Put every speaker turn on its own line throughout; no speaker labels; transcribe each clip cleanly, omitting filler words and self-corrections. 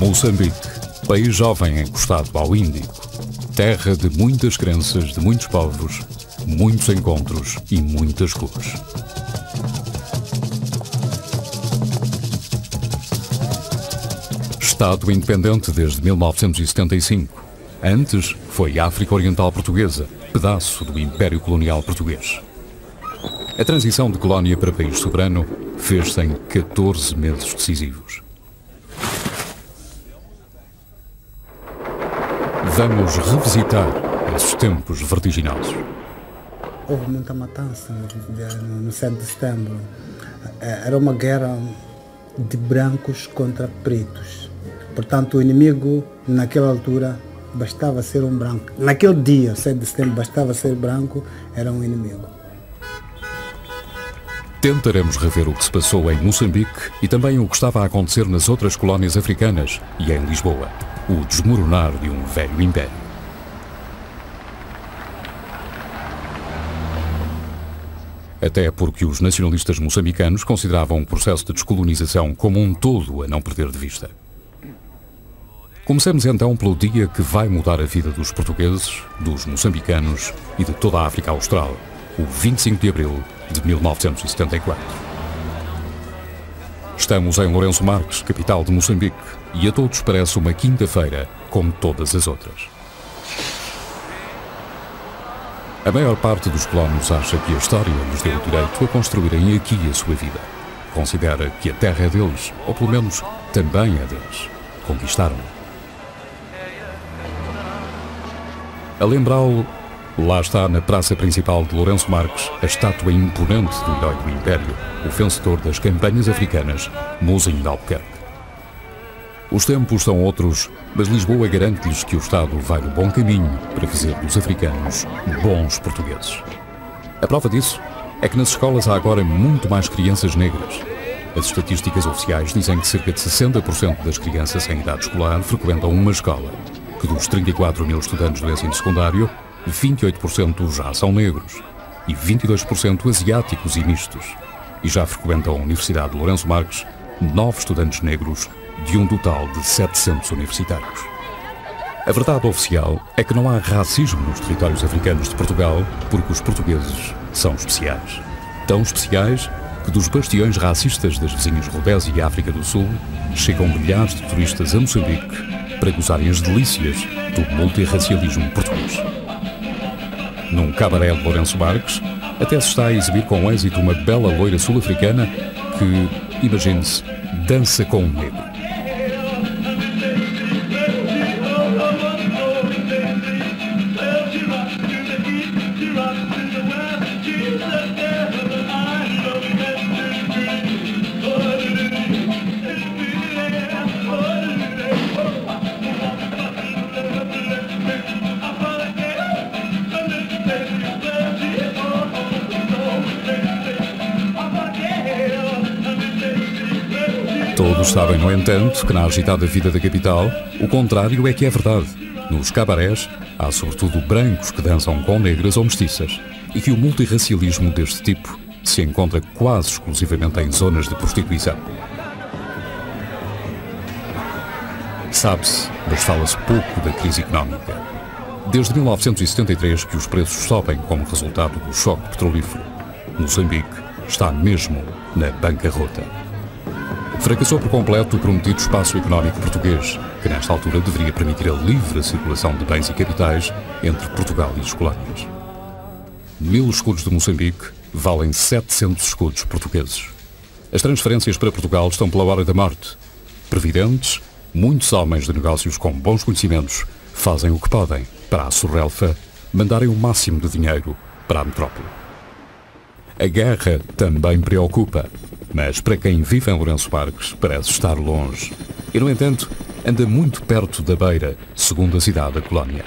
Moçambique, país jovem encostado ao Índico, terra de muitas crenças, de muitos povos, muitos encontros e muitas cores. Estado independente desde 1975. Antes foi África Oriental Portuguesa, pedaço do Império Colonial Português. A transição de colónia para país soberano fez-se em 14 meses decisivos. Vamos revisitar esses tempos vertiginosos.
Houve muita matança no 7 de setembro. Era uma guerra de brancos contra pretos. Portanto, o inimigo, naquela altura, bastava ser um branco. Naquele dia, 7 de setembro, bastava ser branco, era um inimigo.
Tentaremos rever o que se passou em Moçambique e também o que estava a acontecer nas outras colónias africanas e em Lisboa. O desmoronar de um velho império. Até porque os nacionalistas moçambicanos consideravam o processo de descolonização como um todo a não perder de vista. Comecemos então pelo dia que vai mudar a vida dos portugueses, dos moçambicanos e de toda a África Austral, o 25 de abril de 1974. Estamos em Lourenço Marques, capital de Moçambique, e a todos parece uma quinta-feira, como todas as outras. A maior parte dos colonos acha que a história lhes deu o direito a construírem aqui a sua vida. Considera que a terra é deles, ou pelo menos também é deles. Conquistaram-a. A lembrá-lo, lá está na praça principal de Lourenço Marques a estátua imponente do herói do Império, o vencedor das campanhas africanas, Mouzinho de Albuquerque. Os tempos são outros, mas Lisboa garante-lhes que o Estado vai no bom caminho para fazer dos africanos bons portugueses. A prova disso é que nas escolas há agora muito mais crianças negras. As estatísticas oficiais dizem que cerca de 60% das crianças em idade escolar frequentam uma escola, que dos 34 mil estudantes do ensino secundário, 28% já são negros e 22% asiáticos e mistos. E já frequentam a Universidade de Lourenço Marques 9 estudantes negros de um total de 700 universitários. A verdade oficial é que não há racismo nos territórios africanos de Portugal porque os portugueses são especiais. Tão especiais que dos bastiões racistas das vizinhas Rodésia e África do Sul chegam milhares de turistas a Moçambique para gozarem as delícias do multirracialismo português. Num cabaré de Lourenço Marques, até se está a exibir com êxito uma bela loira sul-africana que, imagine-se, dança com um negro. Todos sabem, no entanto, que na agitada vida da capital, o contrário é que é verdade. Nos cabarés, há sobretudo brancos que dançam com negras ou mestiças e que o multirracialismo deste tipo se encontra quase exclusivamente em zonas de prostituição. Sabe-se, mas fala-se pouco da crise económica. Desde 1973 que os preços sobem como resultado do choque petrolífero. Moçambique está mesmo na bancarrota. Fracassou por completo o prometido espaço económico português, que nesta altura deveria permitir a livre circulação de bens e capitais entre Portugal e as colónias. 1000 escudos de Moçambique valem 700 escudos portugueses. As transferências para Portugal estão pela hora da morte. Previdentes, muitos homens de negócios com bons conhecimentos fazem o que podem para a Sorrelfa mandarem o máximo de dinheiro para a metrópole. A guerra também preocupa, mas para quem vive em Lourenço Marques parece estar longe. E, no entanto, anda muito perto da beira, segundo a cidade da colónia.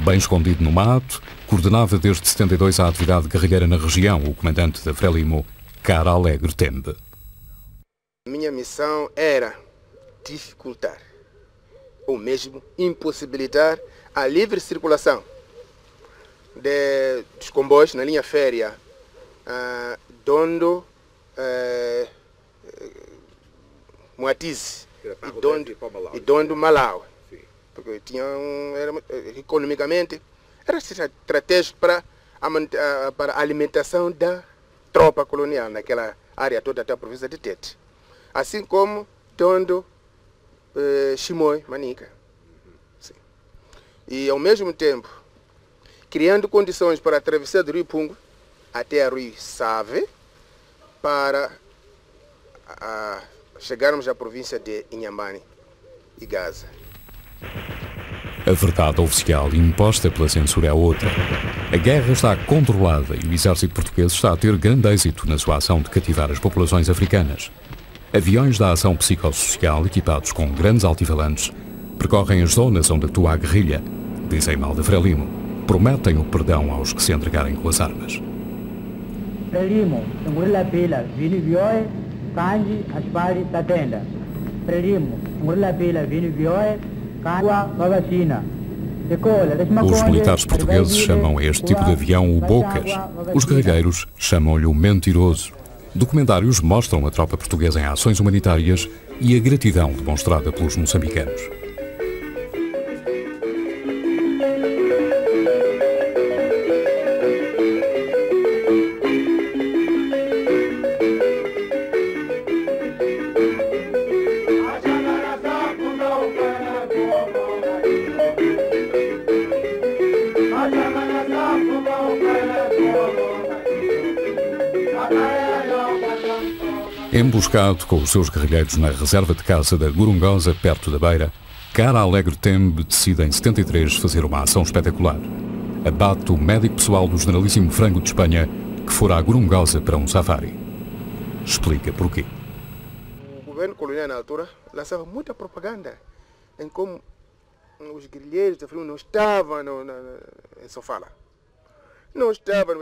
Bem escondido no mato, coordenava desde 72 a atividade guerrilheira na região, o comandante da Frelimo, Cara Alegre Tembe.
Minha missão era dificultar, ou mesmo impossibilitar, a livre circulação dos comboios na linha férrea Dondo, Moatize, e Dondo Malau. Porque economicamente era estratégico para a alimentação da tropa colonial naquela área toda até a província de Tete. Assim como Dondo Chimoio, Manica. Sim. E ao mesmo tempo, criando condições para a travessia do Rio Pungo até a Rio Save, para chegarmos à província de Inhambane e Gaza.
A verdade oficial imposta pela censura é outra. A guerra está controlada e o exército português está a ter grande êxito na sua ação de cativar as populações africanas. Aviões da ação psicossocial equipados com grandes altifalantes percorrem as zonas onde atua a guerrilha, dizem Malda Frelimo. Prometem o perdão aos que se entregarem com as armas.
Frelimo, Ngurila Pila, Vini Vioe, Kanji, Aspari, Tatenda. Frelimo, Ngurila Pila, Vini Vioe, Kangua, Babacina.
Os militares portugueses chamam este tipo de avião o Bocas. Os guerrilheiros chamam-lhe o Mentiroso. Documentários mostram a tropa portuguesa em ações humanitárias e a gratidão demonstrada pelos moçambicanos. Emboscado com os seus guerrilheiros na reserva de caça da Gorongosa, perto da Beira, Cara Alegre Tembe decide em 73 fazer uma ação espetacular. Abate o médico pessoal do generalíssimo Franco de Espanha, que fora à Gorongosa para um safari. Explica porquê.
O governo colonial na altura lançava muita propaganda em como os guerrilheiros não estavam em Sofala. Não estavam,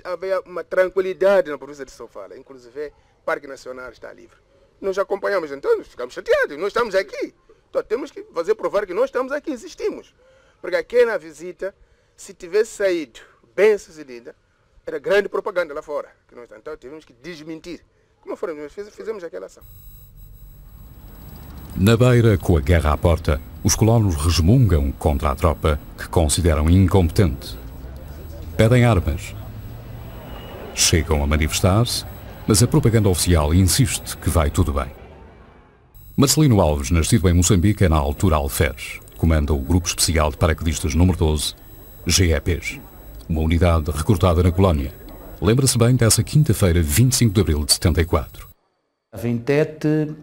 havia uma tranquilidade na província de Sofala, inclusive o Parque Nacional está livre. Nós acompanhamos, então ficamos chateados, nós estamos aqui. Então temos que fazer provar que nós estamos aqui, existimos. Porque aquela visita, se tivesse saído bem sucedida, era grande propaganda lá fora. Então tivemos que desmentir. Como foram, nós fizemos aquela ação.
Na Beira, com a guerra à porta, os colonos resmungam contra a tropa que consideram incompetente. Pedem armas. Chegam a manifestar-se, mas a propaganda oficial insiste que vai tudo bem. Marcelino Alves, nascido em Moçambique, é na altura alferes. Comanda o Grupo Especial de Paraquedistas número 12, GEPs, uma unidade recrutada na colónia. Lembra-se bem dessa quinta-feira, 25 de abril de 74.
Estava em Tete,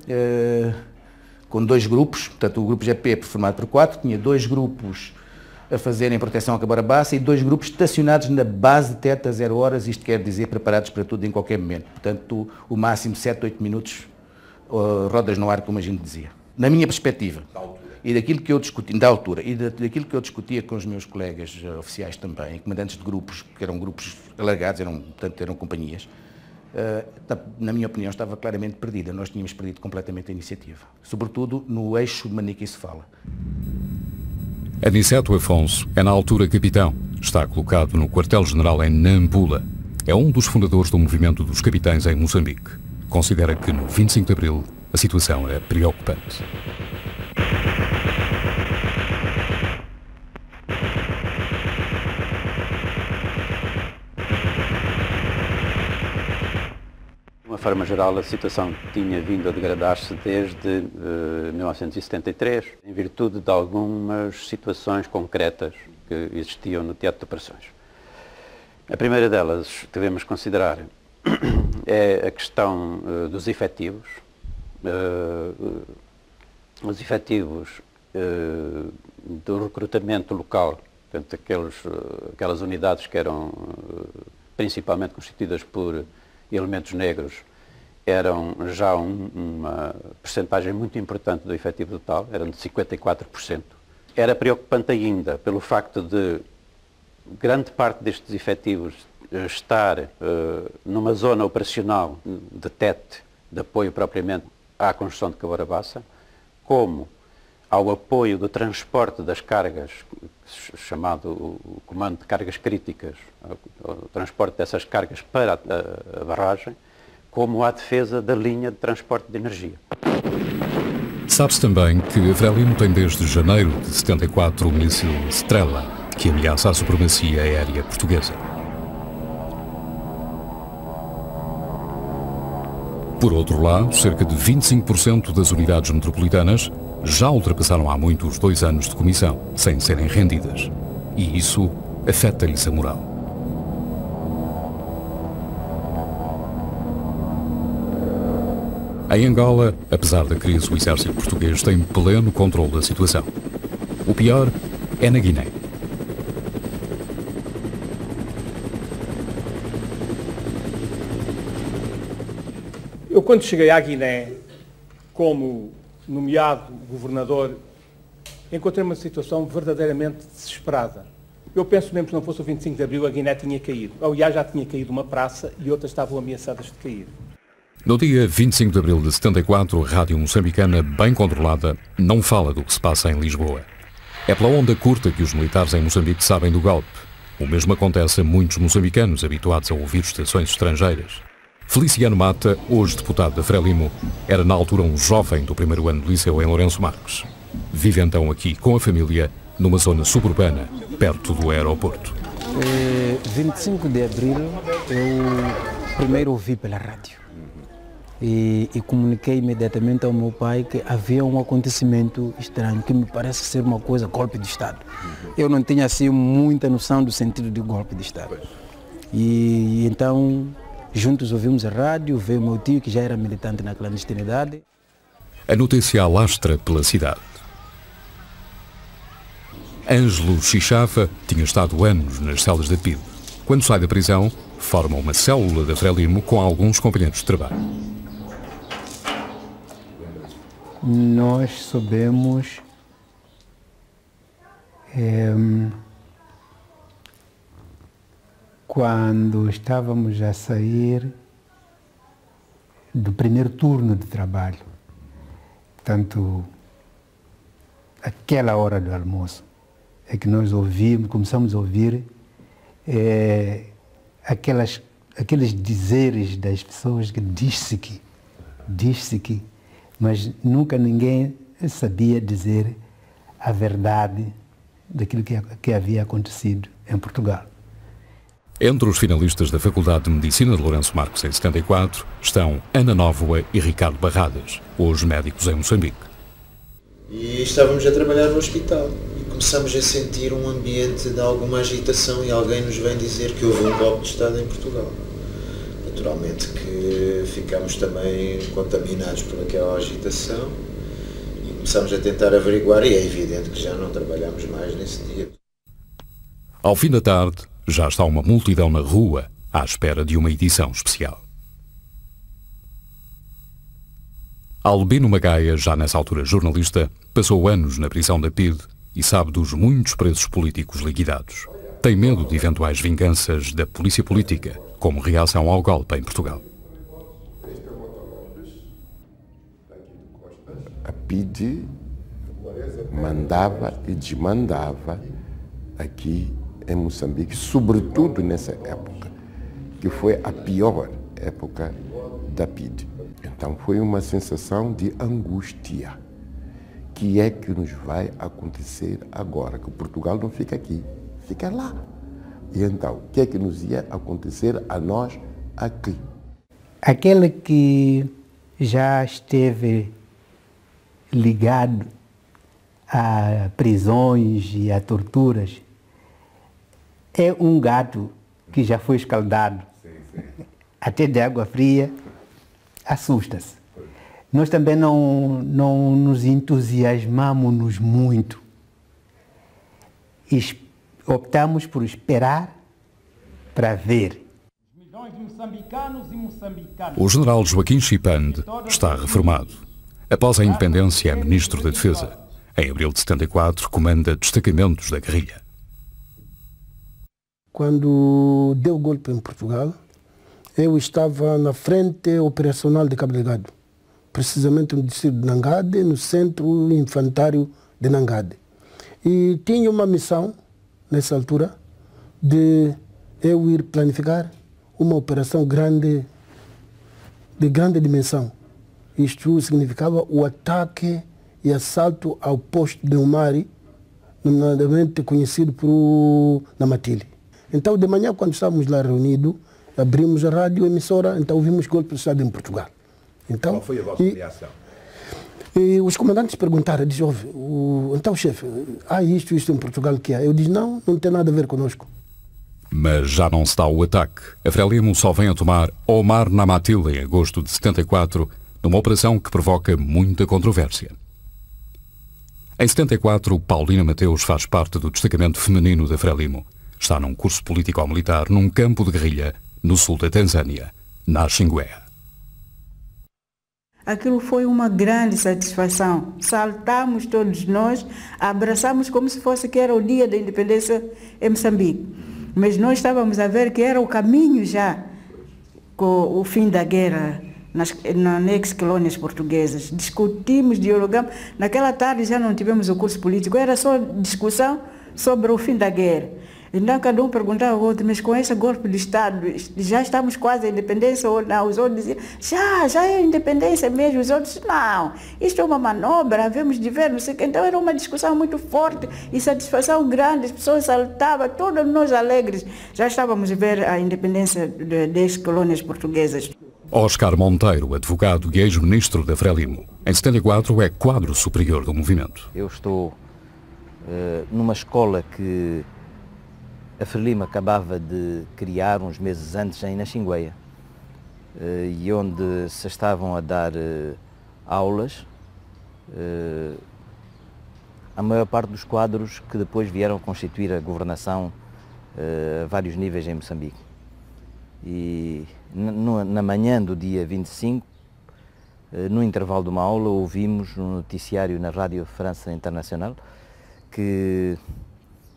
com dois grupos, portanto o grupo GP formado por 4, tinha 2 grupos a fazerem proteção a Cabarabaça e 2 grupos estacionados na base de Tete a 0 horas, isto quer dizer preparados para tudo em qualquer momento. Portanto, o máximo 7, 8 minutos, rodas no ar, como a gente dizia. Na minha perspectiva, e daquilo que eu discuti, da altura, e daquilo que eu discutia com os meus colegas oficiais também, comandantes de grupos, que eram grupos alargados, portanto eram companhias, na minha opinião estava claramente perdida. Nós tínhamos perdido completamente a iniciativa, sobretudo no eixo Manica e Sofala.
Aniceto Afonso é na altura capitão. Está colocado no quartel-general em Nampula. É um dos fundadores do movimento dos capitães em Moçambique. Considera que no 25 de abril a situação é preocupante.
De uma forma geral, a situação tinha vindo a degradar-se desde 1973, em virtude de algumas situações concretas que existiam no teatro de operações. A primeira delas, devemos considerar, é a questão dos efetivos. Os efetivos do recrutamento local, portanto, aquelas unidades que eram principalmente constituídas por elementos negros, eram já uma percentagem muito importante do efetivo total, eram de 54%. Era preocupante ainda pelo facto de grande parte destes efetivos estar numa zona operacional de Tete, de apoio propriamente à construção de Cabarabaça, como ao apoio do transporte das cargas, chamado o Comando de Cargas Críticas, o transporte dessas cargas para a barragem, como à defesa da linha de transporte de energia.
Sabe-se também que a Frelimo tem desde janeiro de 74 o míssil Strela, que ameaça a supremacia aérea portuguesa. Por outro lado, cerca de 25% das unidades metropolitanas já ultrapassaram há muito os 2 anos de comissão, sem serem rendidas. E isso afeta-lhes a moral. Em Angola, apesar da crise, o exército português tem pleno controle da situação. O pior é na Guiné.
Eu, quando cheguei à Guiné, como nomeado governador, encontrei uma situação verdadeiramente desesperada. Eu penso mesmo que se não fosse o 25 de Abril, a Guiné tinha caído. Aliás, já tinha caído uma praça e outras estavam ameaçadas de cair.
No dia 25 de abril de 74, a rádio moçambicana, bem controlada, não fala do que se passa em Lisboa. É pela onda curta que os militares em Moçambique sabem do golpe. O mesmo acontece a muitos moçambicanos habituados a ouvir estações estrangeiras. Feliciano Mata, hoje deputado da Frelimo, era na altura um jovem do primeiro ano de liceu em Lourenço Marques. Vive então aqui com a família, numa zona suburbana, perto do aeroporto.
25 de abril eu primeiro ouvi pela rádio. E comuniquei imediatamente ao meu pai que havia um acontecimento estranho, que me parece ser uma coisa, golpe de Estado. Eu não tinha assim muita noção do sentido de golpe de Estado. E então, juntos ouvimos a rádio, veio o meu tio, que já era militante na clandestinidade.
A notícia alastra pela cidade. Ângelo Xixafa tinha estado anos nas celas da PIDE. Quando sai da prisão, forma uma célula da Frelimo com alguns companheiros de trabalho.
Nós soubemos quando estávamos a sair do primeiro turno de trabalho, portanto, aquela hora do almoço, é que nós começamos a ouvir aqueles dizeres das pessoas que diz-se que, mas nunca ninguém sabia dizer a verdade daquilo que havia acontecido em Portugal.
Entre os finalistas da Faculdade de Medicina de Lourenço Marques em 74 estão Ana Nóvoa e Ricardo Barradas, hoje médicos em Moçambique.
E estávamos a trabalhar no hospital e começamos a sentir um ambiente de alguma agitação e alguém nos vem dizer que houve um golpe de Estado em Portugal. Naturalmente que ficámos também contaminados por aquela agitação e começámos a tentar averiguar e é evidente que já não trabalhámos mais nesse dia.
Ao fim da tarde, já está uma multidão na rua à espera de uma edição especial. Albino Magaia, já nessa altura jornalista, passou anos na prisão da PIDE e sabe dos muitos presos políticos liquidados. Tem medo de eventuais vinganças da polícia política, como reação ao golpe em Portugal.
A PIDE mandava e desmandava aqui em Moçambique, sobretudo nessa época, que foi a pior época da PIDE. Então foi uma sensação de angústia. O que é que nos vai acontecer agora? Que Portugal não fica aqui, fica lá. E então, o que é que nos ia acontecer a nós aqui?
Aquele que já esteve ligado a prisões e a torturas é um gato que já foi escaldado, até de água fria, assusta-se. Nós também não nos entusiasmamos muito. Optamos por esperar para ver.
O general Joaquim Chipande está reformado. Após a independência, é ministro da Defesa. Em abril de 74, comanda destacamentos da guerrilha.
Quando deu o golpe em Portugal, eu estava na frente operacional de Cabo Delgado, precisamente no distrito de Nangade, no centro infantário de Nangade. E tinha uma missão, nessa altura, de eu ir planificar uma operação grande, de grande dimensão. Isto significava o ataque e assalto ao posto de Umari, nomeadamente conhecido por Namatili. Então, de manhã, quando estávamos lá reunidos, abrimos a rádio emissora, então ouvimos golpe de Estado em Portugal. Então,
qual foi a vossa reação?
E os comandantes perguntaram, dizem, então chefe, há isto em Portugal que há? Eu disse, não tem nada a ver conosco.
Mas já não se dá o ataque. A Frelimo só vem a tomar Omar Namatili em agosto de 74, numa operação que provoca muita controvérsia. Em 74, Paulina Mateus faz parte do destacamento feminino da Frelimo. Está num curso político-militar num campo de guerrilha no sul da Tanzânia, na Xinguea.
Aquilo foi uma grande satisfação. Saltamos todos nós, abraçamos como se fosse que era o dia da independência em Moçambique. Mas nós estávamos a ver que era o caminho já com o fim da guerra nas ex-colônias portuguesas. Discutimos, dialogamos. Naquela tarde já não tivemos o curso político, era só discussão sobre o fim da guerra. Então cada um perguntava ao outro, mas com esse golpe de Estado, já estamos quase à independência ou não? Os outros diziam, já é a independência mesmo. Os outros, não, isto é uma manobra, havemos de ver, não sei o que. Então era uma discussão muito forte e satisfação grande, as pessoas saltavam, todos nós alegres. Já estávamos a ver a independência das colônias portuguesas.
Oscar Monteiro, advogado e ex-ministro da Frelimo, em 74 é quadro superior do movimento.
Eu estou numa escola que a Frelimo acabava de criar uns meses antes na Xinguea, e onde se estavam a dar aulas a maior parte dos quadros que depois vieram constituir a governação a vários níveis em Moçambique. E na manhã do dia 25, no intervalo de uma aula, ouvimos um noticiário na Rádio França Internacional que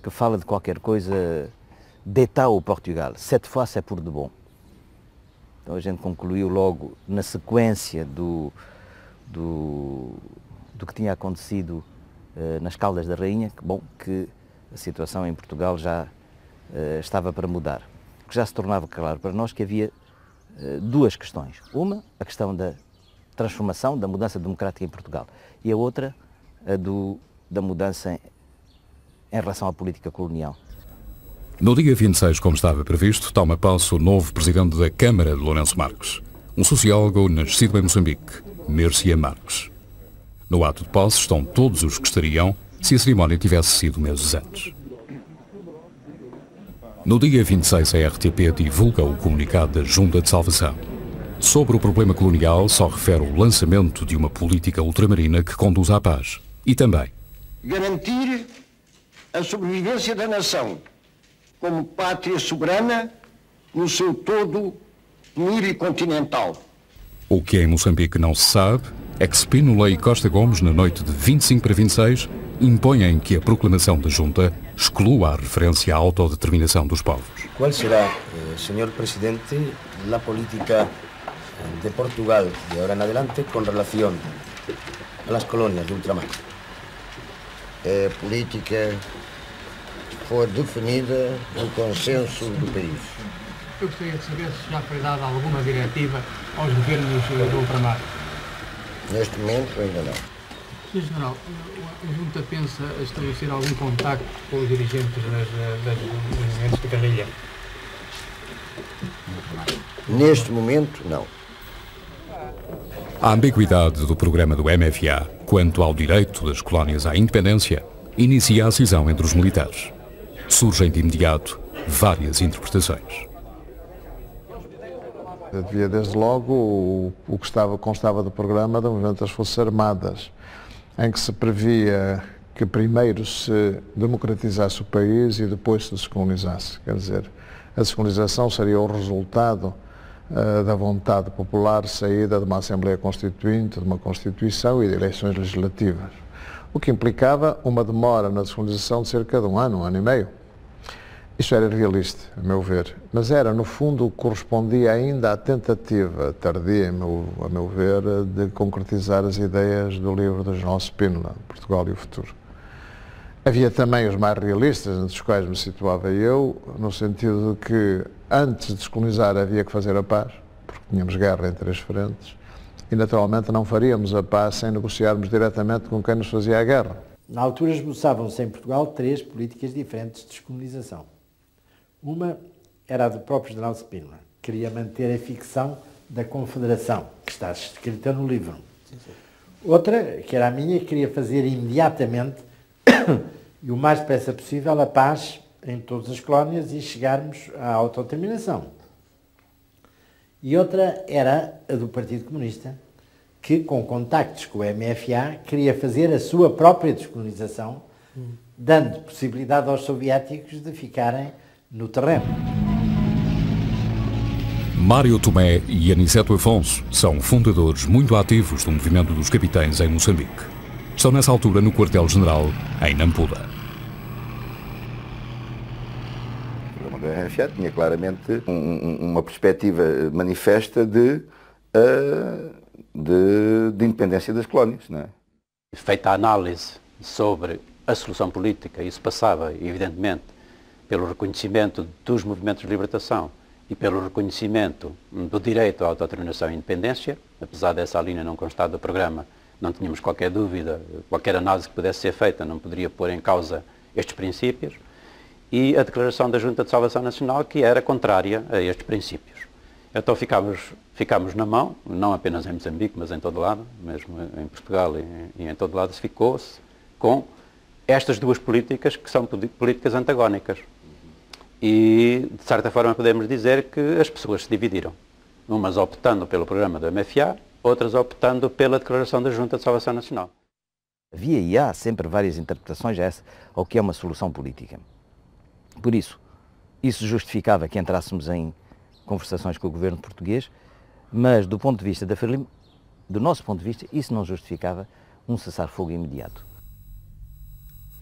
fala de qualquer coisa d'État ao Portugal. Cette fois c'est pour de bon. Então a gente concluiu logo, na sequência do que tinha acontecido nas Caldas da Rainha, que a situação em Portugal já estava para mudar. Que já se tornava claro para nós que havia duas questões. Uma, a questão da transformação, da mudança democrática em Portugal. E a outra, a da mudança em relação à política colonial.
No dia 26, como estava previsto, toma posse o novo presidente da Câmara de Lourenço Marques, um sociólogo nascido em Moçambique, Mircea Marques. No ato de posse estão todos os que estariam se a cerimónia tivesse sido meses antes. No dia 26, a RTP divulga o comunicado da Junta de Salvação. Sobre o problema colonial, só refere o lançamento de uma política ultramarina que conduz à paz. E também
garantir a sobrevivência da nação como pátria soberana no seu todo pluricontinental.
O que em Moçambique não se sabe é que Spínola e Costa Gomes, na noite de 25 para 26, impõem que a proclamação da Junta exclua a referência à autodeterminação dos povos.
Qual será, senhor presidente, a política de Portugal de agora em adelante com relação às colônias de ultramar?
A política foi definida no consenso do país.
Eu gostaria de saber se já foi dada alguma diretiva aos governos do ultramar.
Neste momento ainda não.
Sr. General, a Junta pensa estabelecer algum contacto com os dirigentes dos movimentos de guerrilha?
Neste momento, não.
A ambiguidade do programa do MFA quanto ao direito das colónias à independência inicia a cisão entre os militares. Surgem de imediato várias interpretações.
Havia desde logo o que constava do programa do movimento das Forças Armadas, em que se previa que primeiro se democratizasse o país e depois se descolonizasse. Quer dizer, a descolonização seria o resultado da vontade popular saída de uma Assembleia Constituinte, de uma Constituição e de eleições legislativas. O que implicava uma demora na descolonização de cerca de um ano e meio. Isto era realista, a meu ver, mas era, no fundo, correspondia ainda à tentativa tardia, a meu ver, de concretizar as ideias do livro de João Spínola, Portugal e o Futuro. Havia também os mais realistas, entre os quais me situava eu, no sentido de que, antes de descolonizar, havia que fazer a paz, porque tínhamos guerra em três frentes. e naturalmente não faríamos a paz sem negociarmos diretamente com quem nos fazia a guerra.
Na altura esboçavam-se em Portugal 3 políticas diferentes de descolonização. Uma era a do próprio general Spínola, que queria manter a ficção da Confederação, que está escrita no livro. Outra, que era a minha, queria fazer imediatamente e o mais depressa possível a paz em todas as colónias e chegarmos à autodeterminação. E outra era a do Partido Comunista, que com contactos com o MFA queria fazer a sua própria descolonização, dando possibilidade aos soviéticos de ficarem no terreno.
Mário Tomé e Aniceto Afonso são fundadores muito ativos do movimento dos capitães em Moçambique. Estão nessa altura no quartel-general em Nampula.
O programa do MFA tinha claramente uma perspectiva manifesta de independência das colónias, não é?
Feita a análise sobre a solução política, isso passava, evidentemente, pelo reconhecimento dos movimentos de libertação e pelo reconhecimento do direito à autodeterminação e independência. Apesar dessa linha não constar do programa, não tínhamos qualquer dúvida, qualquer análise que pudesse ser feita não poderia pôr em causa estes princípios, e a declaração da Junta de Salvação Nacional, que era contrária a estes princípios. Então ficámos na mão, não apenas em Moçambique, mas em todo lado, mesmo em Portugal e em todo lado, se ficou-se com estas duas políticas que são políticas antagónicas. E, de certa forma, podemos dizer que as pessoas se dividiram. Umas optando pelo programa do MFA, outras optando pela declaração da Junta de Salvação Nacional.
Havia e há sempre várias interpretações ao que é uma solução política. Por isso justificava que entrássemos em conversações com o governo português, mas do ponto de vista da Frelimo, do nosso ponto de vista, isso não justificava um cessar-fogo imediato.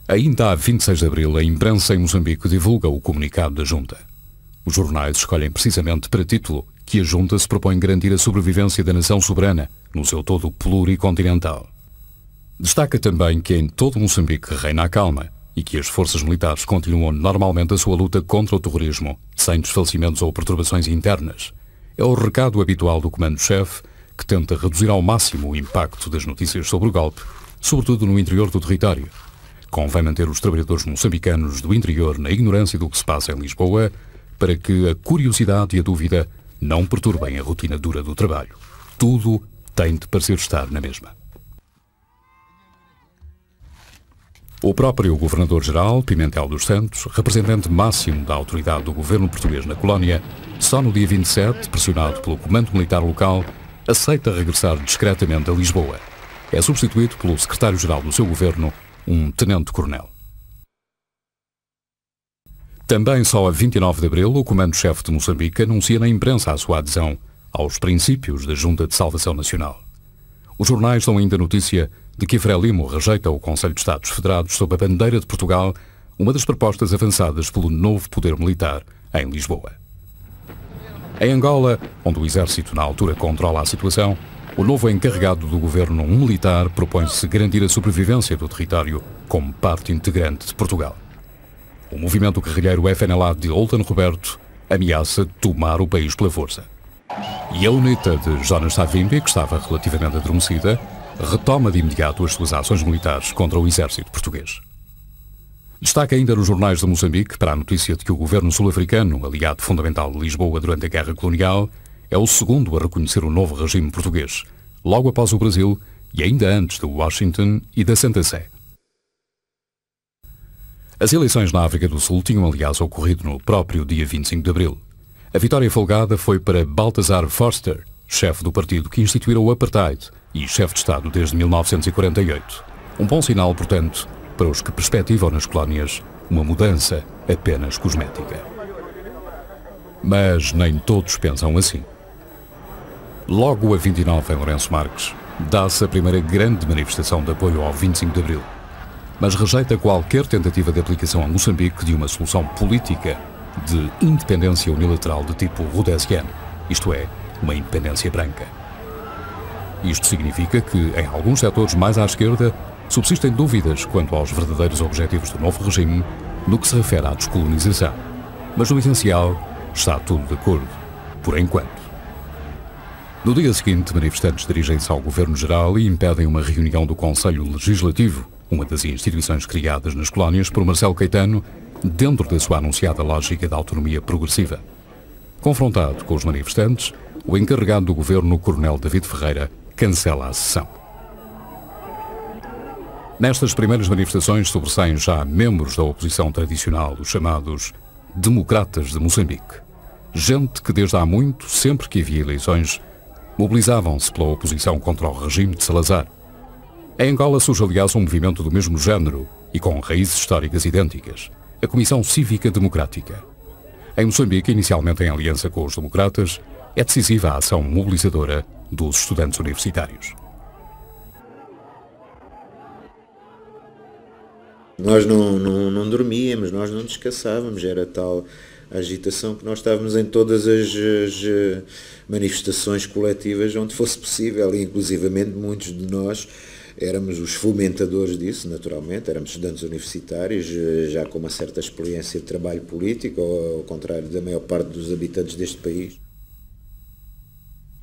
Ainda há 26 de abril, a imprensa em Moçambique divulga o comunicado da Junta. Os jornais escolhem precisamente para título que a Junta se propõe garantir a sobrevivência da nação soberana, no seu todo pluricontinental. Destaca também que em todo Moçambique reina a calma e que as forças militares continuam normalmente a sua luta contra o terrorismo, sem desfalecimentos ou perturbações internas. É o recado habitual do comando-chefe, que tenta reduzir ao máximo o impacto das notícias sobre o golpe, sobretudo no interior do território. Convém manter os trabalhadores moçambicanos do interior na ignorância do que se passa em Lisboa, para que a curiosidade e a dúvida não perturbem a rotina dura do trabalho. Tudo tem de parecer estar na mesma. O próprio Governador-Geral, Pimentel dos Santos, representante máximo da autoridade do governo português na colónia, só no dia 27, pressionado pelo comando militar local, aceita regressar discretamente a Lisboa. É substituído pelo secretário-geral do seu governo, um tenente-coronel. Também só a 29 de abril, o comando-chefe de Moçambique anuncia na imprensa a sua adesão aos princípios da Junta de Salvação Nacional. Os jornais dão ainda notícia de que a Frelimo rejeita o Conselho de Estados Federados sob a bandeira de Portugal, uma das propostas avançadas pelo novo poder militar em Lisboa. Em Angola, onde o exército na altura controla a situação, o novo encarregado do governo militar propõe-se garantir a sobrevivência do território como parte integrante de Portugal. O movimento guerrilheiro FNLA de Oltan Roberto ameaça tomar o país pela força. E a UNITA de Jonas Savimbi, que estava relativamente adormecida, retoma de imediato as suas ações militares contra o exército português. Destaca ainda nos jornais de Moçambique para a notícia de que o governo sul-africano, aliado fundamental de Lisboa durante a Guerra Colonial, é o segundo a reconhecer o novo regime português, logo após o Brasil e ainda antes de Washington e da Santa Sé. As eleições na África do Sul tinham, aliás, ocorrido no próprio dia 25 de abril. A vitória folgada foi para Balthazar Forster, chefe do partido que instituíra o Apartheid e chefe de Estado desde 1948. Um bom sinal, portanto, para os que perspectivam nas colónias uma mudança apenas cosmética. Mas nem todos pensam assim. Logo a 29, em Lourenço Marques, dá-se a primeira grande manifestação de apoio ao 25 de abril, mas rejeita qualquer tentativa de aplicação a Moçambique de uma solução política de independência unilateral de tipo rhodesiano, isto é, uma independência branca. Isto significa que, em alguns setores mais à esquerda, subsistem dúvidas quanto aos verdadeiros objetivos do novo regime no que se refere à descolonização. Mas no essencial está tudo de acordo, por enquanto. No dia seguinte, manifestantes dirigem-se ao Governo-Geral e impedem uma reunião do Conselho Legislativo, uma das instituições criadas nas colónias por Marcelo Caetano, dentro da sua anunciada lógica de autonomia progressiva. Confrontado com os manifestantes, o encarregado do governo, o Coronel David Ferreira, cancela a sessão. Nestas primeiras manifestações sobressaem já membros da oposição tradicional, os chamados democratas de Moçambique. Gente que desde há muito, sempre que havia eleições, mobilizavam-se pela oposição contra o regime de Salazar. Em Angola surge, aliás, um movimento do mesmo género e com raízes históricas idênticas, a Comissão Cívica Democrática. Em Moçambique, inicialmente em aliança com os democratas, é decisiva a ação mobilizadora dos estudantes universitários.
Nós não dormíamos, nós não descansávamos, era tal agitação que nós estávamos em todas as manifestações coletivas onde fosse possível, e inclusivamente muitos de nós éramos os fomentadores disso, naturalmente, éramos estudantes universitários, já com uma certa experiência de trabalho político, ao contrário da maior parte dos habitantes deste país.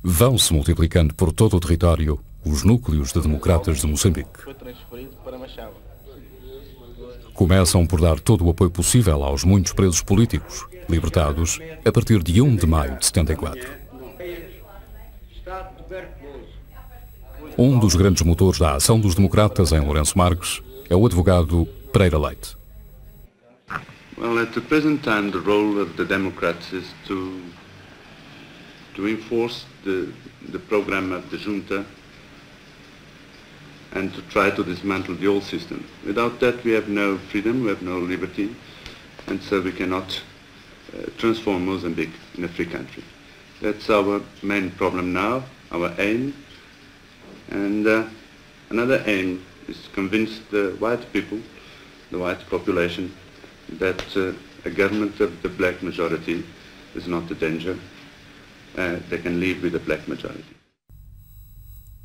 Vão-se multiplicando por todo o território os núcleos de democratas de Moçambique. Começam por dar todo o apoio possível aos muitos presos políticos, libertados a partir de 1 de maio de 74. Um dos grandes motores da ação dos democratas em Lourenço Marques é o advogado Pereira Leite.
Well, at the present time, the role of the Democrats is to enforce the program of the junta and to try to dismantle the old system. Without that, we have no freedom, we have no liberty, and so we cannot transform Mozambique in a free country. That's our main problem now, our aim. And another aim is to convince the white people, the white population, that a government of the black majority is not a danger. They can live with a black majority.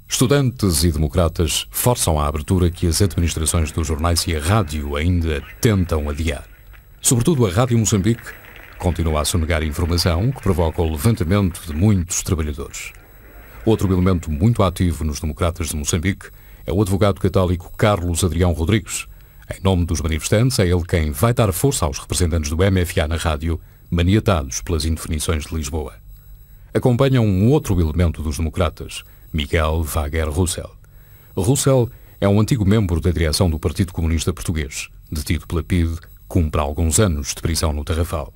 Estudantes e democratas forçam a abertura que as administrações dos jornais e a rádio ainda tentam adiar. Sobretudo a Rádio Moçambique continua a sonegar informação que provoca o levantamento de muitos trabalhadores. Outro elemento muito ativo nos democratas de Moçambique é o advogado católico Carlos Adrião Rodrigues. Em nome dos manifestantes, é ele quem vai dar força aos representantes do MFA na rádio, maniatados pelas indefinições de Lisboa. Acompanham um outro elemento dos democratas, Miguel Wagner Russell. Russell é um antigo membro da direção do Partido Comunista Português, detido pela PIDE, cumpre alguns anos de prisão no Tarrafal.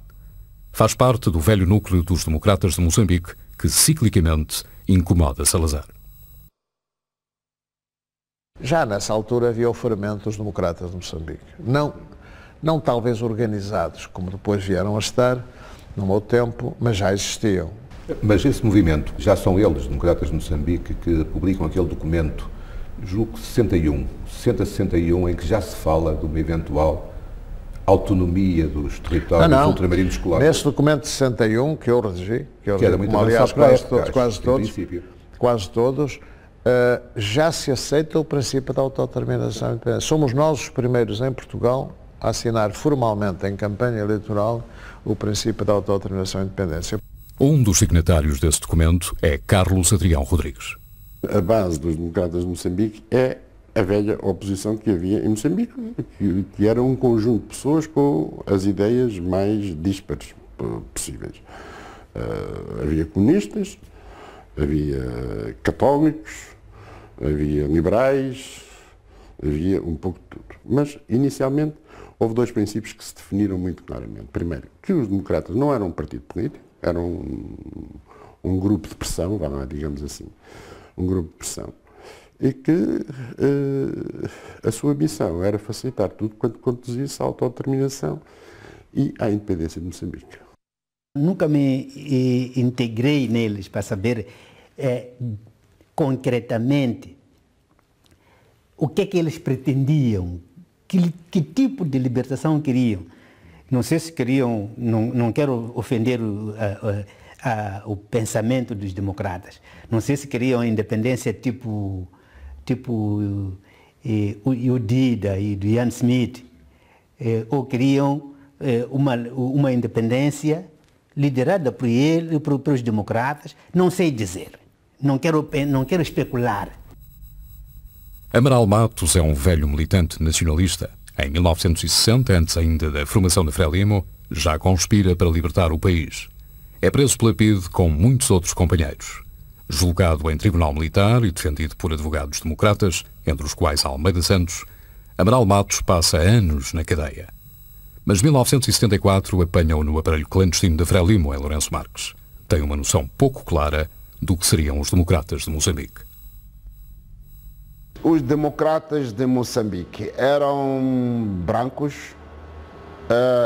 Faz parte do velho núcleo dos democratas de Moçambique, que ciclicamente incomoda Salazar.
Já nessa altura havia o fermento dos democratas de Moçambique. Não talvez organizados, como depois vieram a estar, no meu tempo, mas já existiam.
Mas esse movimento, já são eles, democratas de Moçambique, que publicam aquele documento, julgo que 60-61, em que já se fala de uma eventual autonomia dos territórios ultramarinos colónios.
Nesse documento de 61, que eu redigi,
que era muito
aliás
quase
todos, já se aceita o princípio da autodeterminação e independência. Somos nós os primeiros em Portugal a assinar formalmente em campanha eleitoral o princípio da autodeterminação e independência.
Um dos signatários desse documento é Carlos Adrião Rodrigues.
A base dos democratas de Moçambique é a velha oposição que havia em Moçambique, que era um conjunto de pessoas com as ideias mais díspares possíveis. Havia comunistas, havia católicos, havia liberais, havia um pouco de tudo. Mas, inicialmente, houve dois princípios que se definiram muito claramente. Primeiro, que os democratas não eram um partido político, eram um grupo de pressão, digamos assim, um grupo de pressão, e que a sua missão era facilitar tudo quanto conduzisse à autodeterminação e à independência de Moçambique.
Nunca me integrei neles para saber concretamente o que é que eles pretendiam, que tipo de libertação queriam. Não sei se queriam, não quero ofender o pensamento dos democratas, não sei se queriam a independência tipo o Dida e do Ian Smith, ou queriam uma independência liderada por ele, pelos democratas, não sei dizer. não quero especular.
Amaral Matos é um velho militante nacionalista. Em 1960, antes ainda da formação da Frelimo, já conspira para libertar o país. É preso pela PIDE com muitos outros companheiros. Julgado em tribunal militar e defendido por advogados democratas, entre os quais Almeida Santos, Amaral Matos passa anos na cadeia. Mas 1974 apanham no aparelho clandestino da Frelimo, em Lourenço Marques. Tem uma noção pouco clara do que seriam os democratas de Moçambique.
Os democratas de Moçambique eram brancos,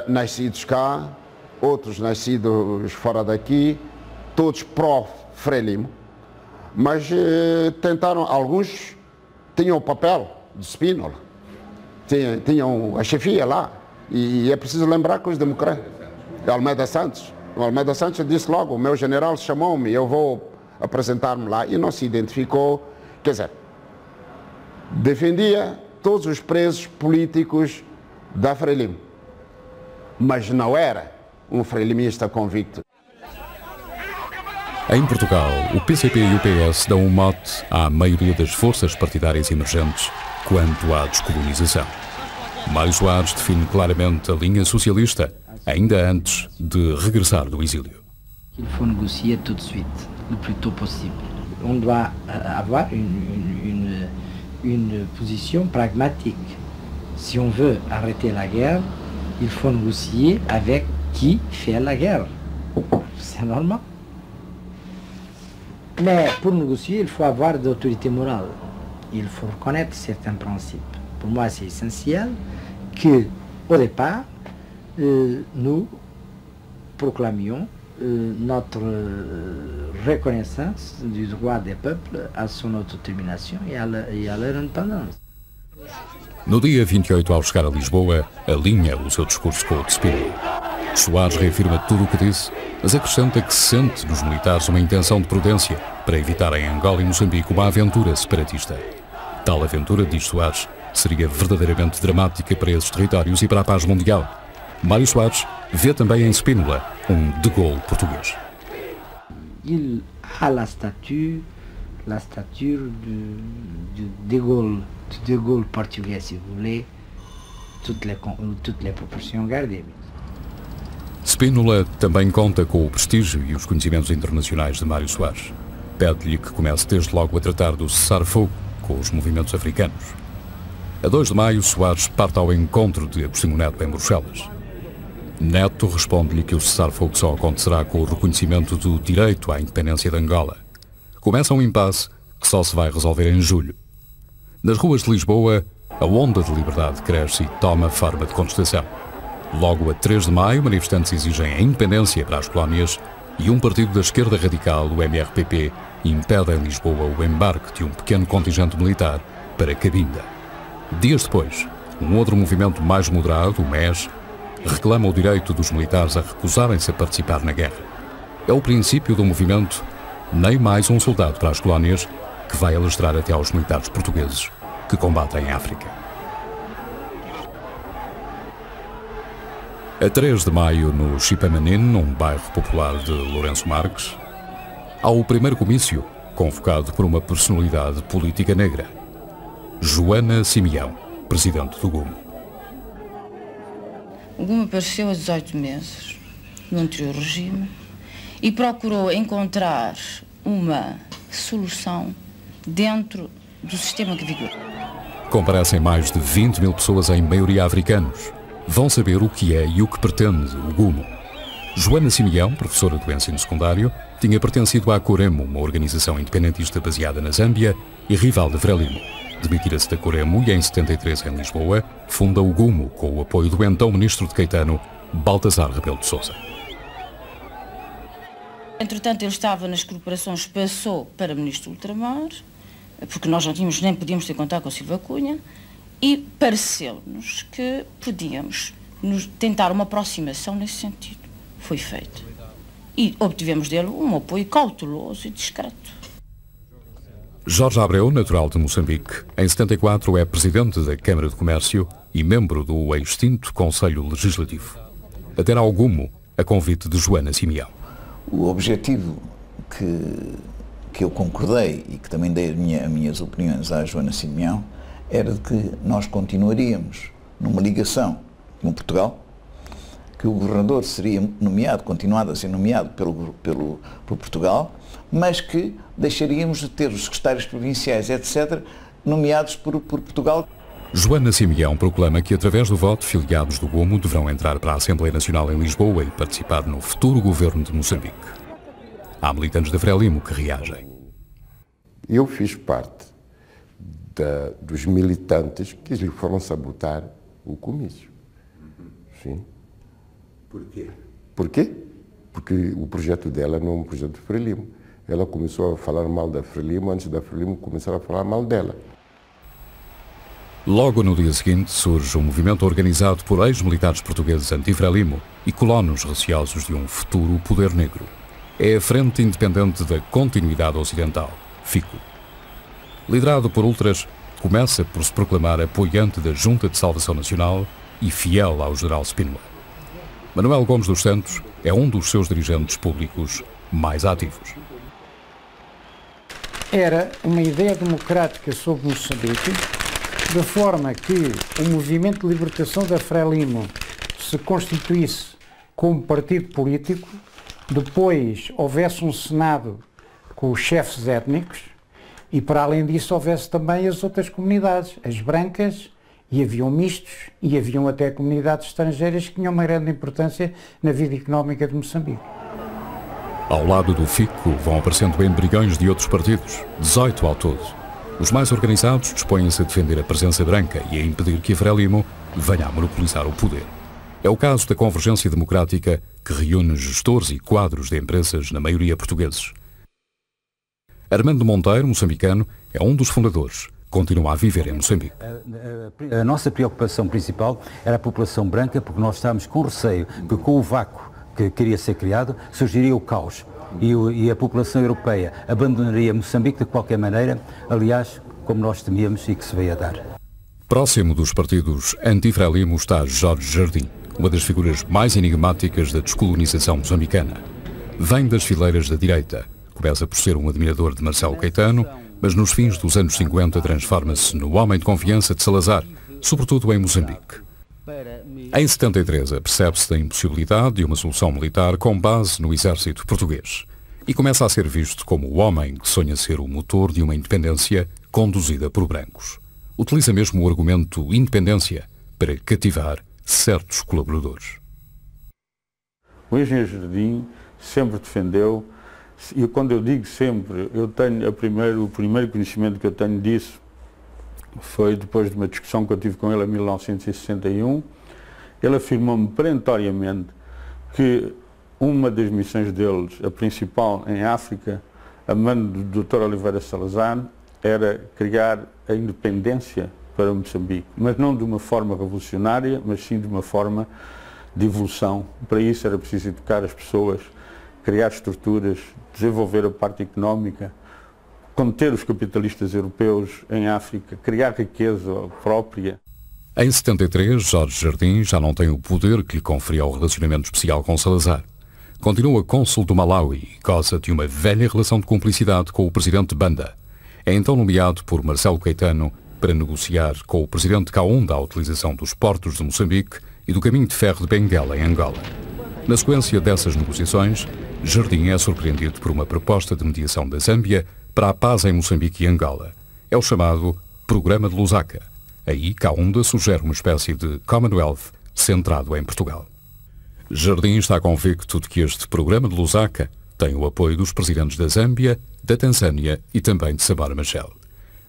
nascidos cá, outros nascidos fora daqui, todos pró-Frelimo, mas tentaram, alguns tinham o papel de Spínola, tinham a chefia lá, e é preciso lembrar que os democratas, Almeida Santos disse logo, o meu general chamou-me, eu vou apresentar-me lá, e não se identificou, quer dizer, defendia todos os presos políticos da Frelimo, mas não era um frelimista convicto.
Em Portugal, o PCP e o PS dão um mote à maioria das forças partidárias emergentes quanto à descolonização. Mário Soares define claramente a linha socialista, ainda antes de regressar do exílio.
Il faut négocier tout de suite, le plus tôt possible. On doit avoir une position pragmatique. Si on veut arrêter la guerre, il faut négocier avec qui fait la guerre. C'est normal. Mais pour négocier, il faut avoir de l'autorité morale. Il faut reconnaître certains principes. Pour moi, c'est essentiel que, au départ, nous proclamions notre reconnaissance du droit des peuples à son autodétermination et à leur indépendance.
No dia 28, ao chegar a Lisboa, alinha o seu discurso com o de Spínola. Soares reafirma tudo o que disse, mas acrescenta que sente nos militares uma intenção de prudência para evitar em Angola e Moçambique uma aventura separatista. Tal aventura, diz Soares, seria verdadeiramente dramática para esses territórios e para a paz mundial. Mário Soares vê também em Spínola um De Gaulle português.
Il a la stature de De Gaulle portugais, si vous voulez, toutes les proportions gardées.
Spínola também conta com o prestígio e os conhecimentos internacionais de Mário Soares. Pede-lhe que comece desde logo a tratar do cessar-fogo com os movimentos africanos. A 2 de maio, Soares parte ao encontro de Agostinho Neto em Bruxelas. Neto responde-lhe que o cessar-fogo só acontecerá com o reconhecimento do direito à independência de Angola. Começa um impasse que só se vai resolver em julho. Nas ruas de Lisboa, a onda de liberdade cresce e toma forma de contestação. Logo a 3 de maio, manifestantes exigem a independência para as colónias e um partido da esquerda radical, o MRPP, impede em Lisboa o embarque de um pequeno contingente militar para Cabinda. Dias depois, um outro movimento mais moderado, o MES, reclama o direito dos militares a recusarem-se a participar na guerra. É o princípio do movimento Nem Mais um Soldado para as Colónias, que vai alastrar até aos militares portugueses que combatem em África. A 3 de maio, no Chipamanin, um bairro popular de Lourenço Marques, há o primeiro comício convocado por uma personalidade política negra, Joana Simeão, presidente do GUMO.
O GUMO apareceu há 18 meses, no anterior regime, e procurou encontrar uma solução dentro do sistema que vigora.
Comparecem mais de 20 mil pessoas, em maioria africanos. Vão saber o que é e o que pretende o GUMO. Joana Simeão, professora do ensino secundário, tinha pertencido à Coremo, uma organização independentista baseada na Zâmbia e rival de Frelimo. Demitira-se da Coremo e, em 73, em Lisboa, funda o GUMO, com o apoio do então ministro de Caetano, Baltasar Rebelo de Sousa.
Entretanto, ele estava nas corporações, passou para ministro do Ultramar, porque nós não tínhamos, nem podíamos ter contato com o Silva Cunha, e pareceu-nos que podíamos tentar uma aproximação nesse sentido. Foi feito. E obtivemos dele um apoio cauteloso e discreto.
Jorge Abreu, natural de Moçambique, em 74 é presidente da Câmara de Comércio e membro do extinto Conselho Legislativo. Adere ao GUMO a convite de Joana Simeão.
O objetivo que eu concordei e que também dei as minhas opiniões à Joana Simeão era de que nós continuaríamos numa ligação com Portugal, que o governador seria nomeado, continuado a ser nomeado por Portugal, mas que deixaríamos de ter os secretários provinciais, etc., nomeados por Portugal.
Joana Simeão proclama que, através do voto, filiados do Gomo deverão entrar para a Assembleia Nacional em Lisboa e participar no futuro governo de Moçambique. Há militantes da Frelimo que reagem.
Eu fiz parte dos militantes que lhe foram sabotar o comício. Sim.
Por quê?
Por quê? Porque o projeto dela não é um projeto de Frelimo. Ela começou a falar mal da Frelimo antes da Frelimo começar a falar mal dela.
Logo no dia seguinte surge um movimento organizado por ex-militares portugueses anti-Frelimo e colonos receosos de um futuro poder negro. É a Frente Independente da Continuidade Ocidental, FICO. Liderado por ultras, começa por se proclamar apoiante da Junta de Salvação Nacional e fiel ao general Spínola. Manuel Gomes dos Santos é um dos seus dirigentes públicos mais ativos.
Era uma ideia democrática sobre Moçambique, de forma que o movimento de libertação da Frelimo se constituísse como partido político, depois houvesse um Senado com os chefes étnicos e, para além disso, houvesse também as outras comunidades, as brancas, e haviam mistos, e haviam até comunidades estrangeiras que tinham uma grande importância na vida económica de Moçambique.
Ao lado do FICO vão aparecendo embriões de outros partidos, 18 ao todo. Os mais organizados dispõem-se a defender a presença branca e a impedir que a Frelimo venha a monopolizar o poder. É o caso da Convergência Democrática, que reúne gestores e quadros de empresas, na maioria portugueses. Armando Monteiro, moçambicano, é um dos fundadores. Continua a viver em Moçambique.
A nossa preocupação principal era a população branca, porque nós estávamos com receio que, com o vácuo que queria ser criado, surgiria o caos e a população europeia abandonaria Moçambique de qualquer maneira, aliás, como nós temíamos e que se veio a dar.
Próximo dos partidos anti-Frelimo está Jorge Jardim, uma das figuras mais enigmáticas da descolonização moçambicana. Vem das fileiras da direita, começa por ser um admirador de Marcelo Caetano, mas nos fins dos anos 50 transforma-se no homem de confiança de Salazar, sobretudo em Moçambique. Em 73, apercebe-se da impossibilidade de uma solução militar com base no exército português e começa a ser visto como o homem que sonha ser o motor de uma independência conduzida por brancos. Utiliza mesmo o argumento independência para cativar certos colaboradores.
O engenheiro Jardim sempre defendeu, e quando eu digo sempre, eu tenho o primeiro conhecimento que eu tenho disso foi depois de uma discussão que eu tive com ele em 1961. Ele afirmou-me perentoriamente que uma das missões deles, a principal em África, a mando do Dr. Oliveira Salazar, era criar a independência para Moçambique, mas não de uma forma revolucionária, mas sim de uma forma de evolução. Para isso era preciso educar as pessoas, criar estruturas, desenvolver a parte económica, conter os capitalistas europeus em África, criar riqueza própria.
Em 73, Jorge Jardim já não tem o poder que lhe conferia o relacionamento especial com Salazar. Continua cônsul do Malawi e goza de uma velha relação de cumplicidade com o presidente Banda. É então nomeado por Marcelo Caetano para negociar com o presidente Kaunda a utilização dos portos de Moçambique e do caminho de ferro de Benguela, em Angola. Na sequência dessas negociações, Jardim é surpreendido por uma proposta de mediação da Zâmbia para a paz em Moçambique e Angola. É o chamado Programa de Lusaka. Aí, Kaunda sugere uma espécie de Commonwealth centrado em Portugal. Jardim está convicto de que este Programa de Lusaka tem o apoio dos presidentes da Zâmbia, da Tanzânia e também de Samora Machel.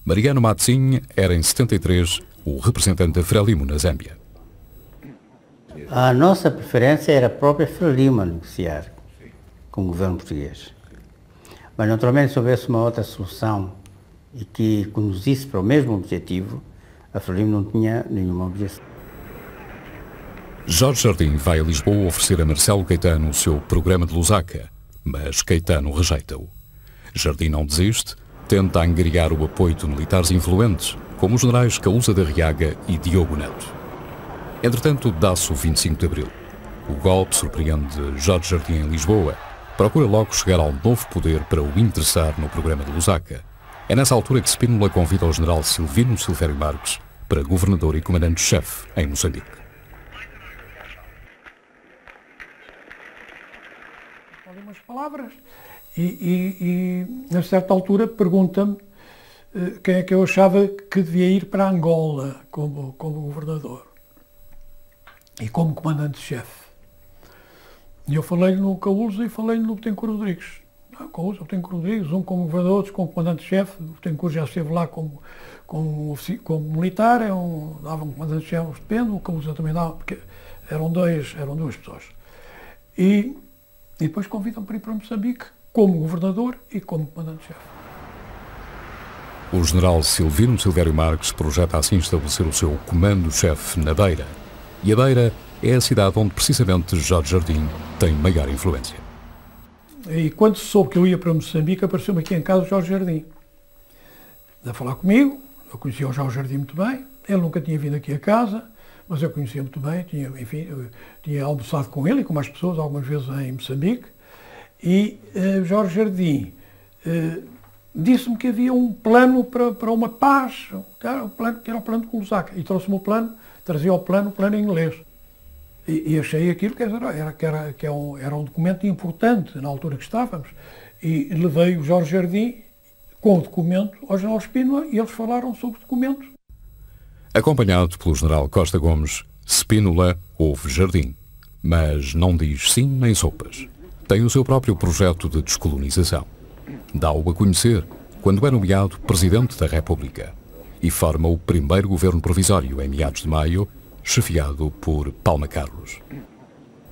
Mariano Matsinha era, em 73, o representante da Frelimo na Zâmbia.
A nossa preferência era a própria Frelimo a negociar com o governo português. Mas, naturalmente, se houvesse uma outra solução e que conduzisse para o mesmo objetivo, a Frelimo não tinha nenhuma objeção.
Jorge Jardim vai a Lisboa oferecer a Marcelo Caetano o seu Programa de Lusaka, mas Caetano rejeita-o. Jardim não desiste, tenta angariar o apoio de militares influentes, como os generais Caúza da Riaga e Diogo Neto. Entretanto, dá-se o 25 de Abril. O golpe surpreende Jorge Jardim em Lisboa procura logo chegar ao novo poder para o interessar no programa de Lusaka. É nessa altura que Spínola convida o general Silvino Silvério Marques para governador e comandante-chefe em Moçambique.
Algumas palavras e a certa altura pergunta-me quem é que eu achava que devia ir para Angola como governador e como comandante-chefe. E eu falei-lhe no Caúza e falei-lhe no Betancourt Rodrigues. Caúza, Betancourt Rodrigues, um como governador, outro como comandante-chefe. O Betancourt já esteve lá como militar, dava um comandante-chefe estupendo, o Caúza também dava, porque eram duas pessoas. E depois convidam-me para ir para Moçambique como governador e como comandante-chefe.
O general Silvino Silvério Marques projeta assim estabelecer o seu comando-chefe na Beira. E a Beira é a cidade onde precisamente Jorge Jardim tem maior influência.
E quando se soube que eu ia para Moçambique, apareceu-me aqui em casa o Jorge Jardim. A falar comigo, eu conhecia o Jorge Jardim muito bem, ele nunca tinha vindo aqui a casa, mas eu conhecia muito bem, tinha almoçado com ele e com mais pessoas, algumas vezes em Moçambique, e Jorge Jardim disse-me que havia um plano para uma paz, que era o plano de Lusaka, e trouxe-me o plano, trazia o plano em inglês. E achei aquilo que era um documento importante na altura que estávamos. E levei o Jorge Jardim com o documento ao general Spínola e eles falaram sobre o documento.
Acompanhado pelo general Costa Gomes, Spínola ouve Jardim, mas não diz sim nem sopas. Tem o seu próprio projeto de descolonização. Dá-o a conhecer quando é nomeado Presidente da República e forma o primeiro governo provisório em meados de maio, chefiado por Palma Carlos.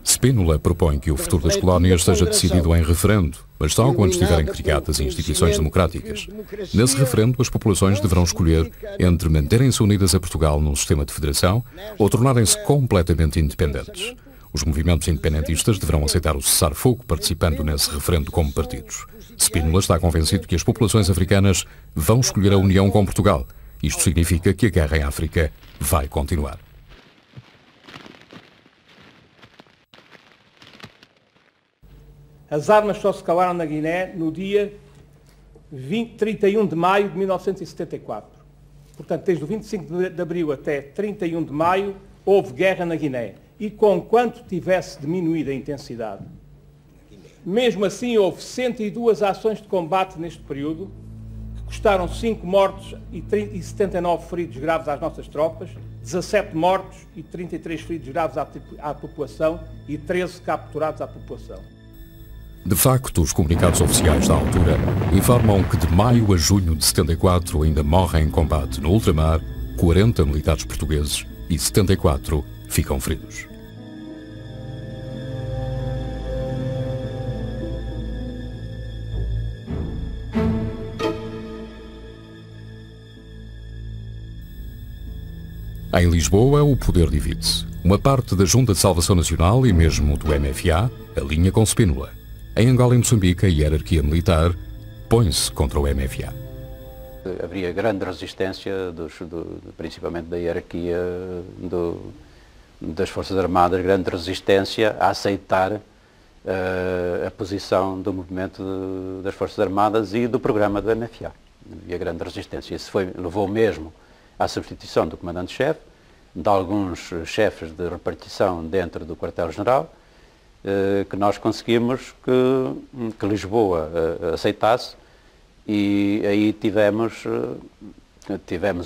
Spínola propõe que o futuro das colónias seja decidido em referendo, mas só quando estiverem criadas instituições democráticas. Nesse referendo, as populações deverão escolher entre manterem-se unidas a Portugal num sistema de federação ou tornarem-se completamente independentes. Os movimentos independentistas deverão aceitar o cessar-fogo participando nesse referendo como partidos. Spínola está convencido que as populações africanas vão escolher a união com Portugal. Isto significa que a guerra em África vai continuar.
As armas só se calaram na Guiné no dia 31 de maio de 1974. Portanto, desde o 25 de abril até 31 de maio, houve guerra na Guiné. E conquanto tivesse diminuído a intensidade. Mesmo assim, houve 102 ações de combate neste período, que custaram 5 mortos e 79 feridos graves às nossas tropas, 17 mortos e 33 feridos graves à população e 13 capturados à população.
De facto, os comunicados oficiais da altura informam que de maio a junho de 74 ainda morrem em combate no ultramar 40 militares portugueses e 74 ficam feridos. Em Lisboa, o poder divide-se. Uma parte da Junta de Salvação Nacional e mesmo do MFA alinha com Spínola. Em Angola e Moçambique, a hierarquia militar põe-se contra o MFA.
Haveria grande resistência, principalmente da hierarquia das Forças Armadas, grande resistência a aceitar a posição do movimento das Forças Armadas e do programa do MFA. Havia grande resistência. Isso levou mesmo à substituição do comandante-chefe, de alguns chefes de repartição dentro do quartel-general, que nós conseguimos que Lisboa aceitasse, e aí tivemos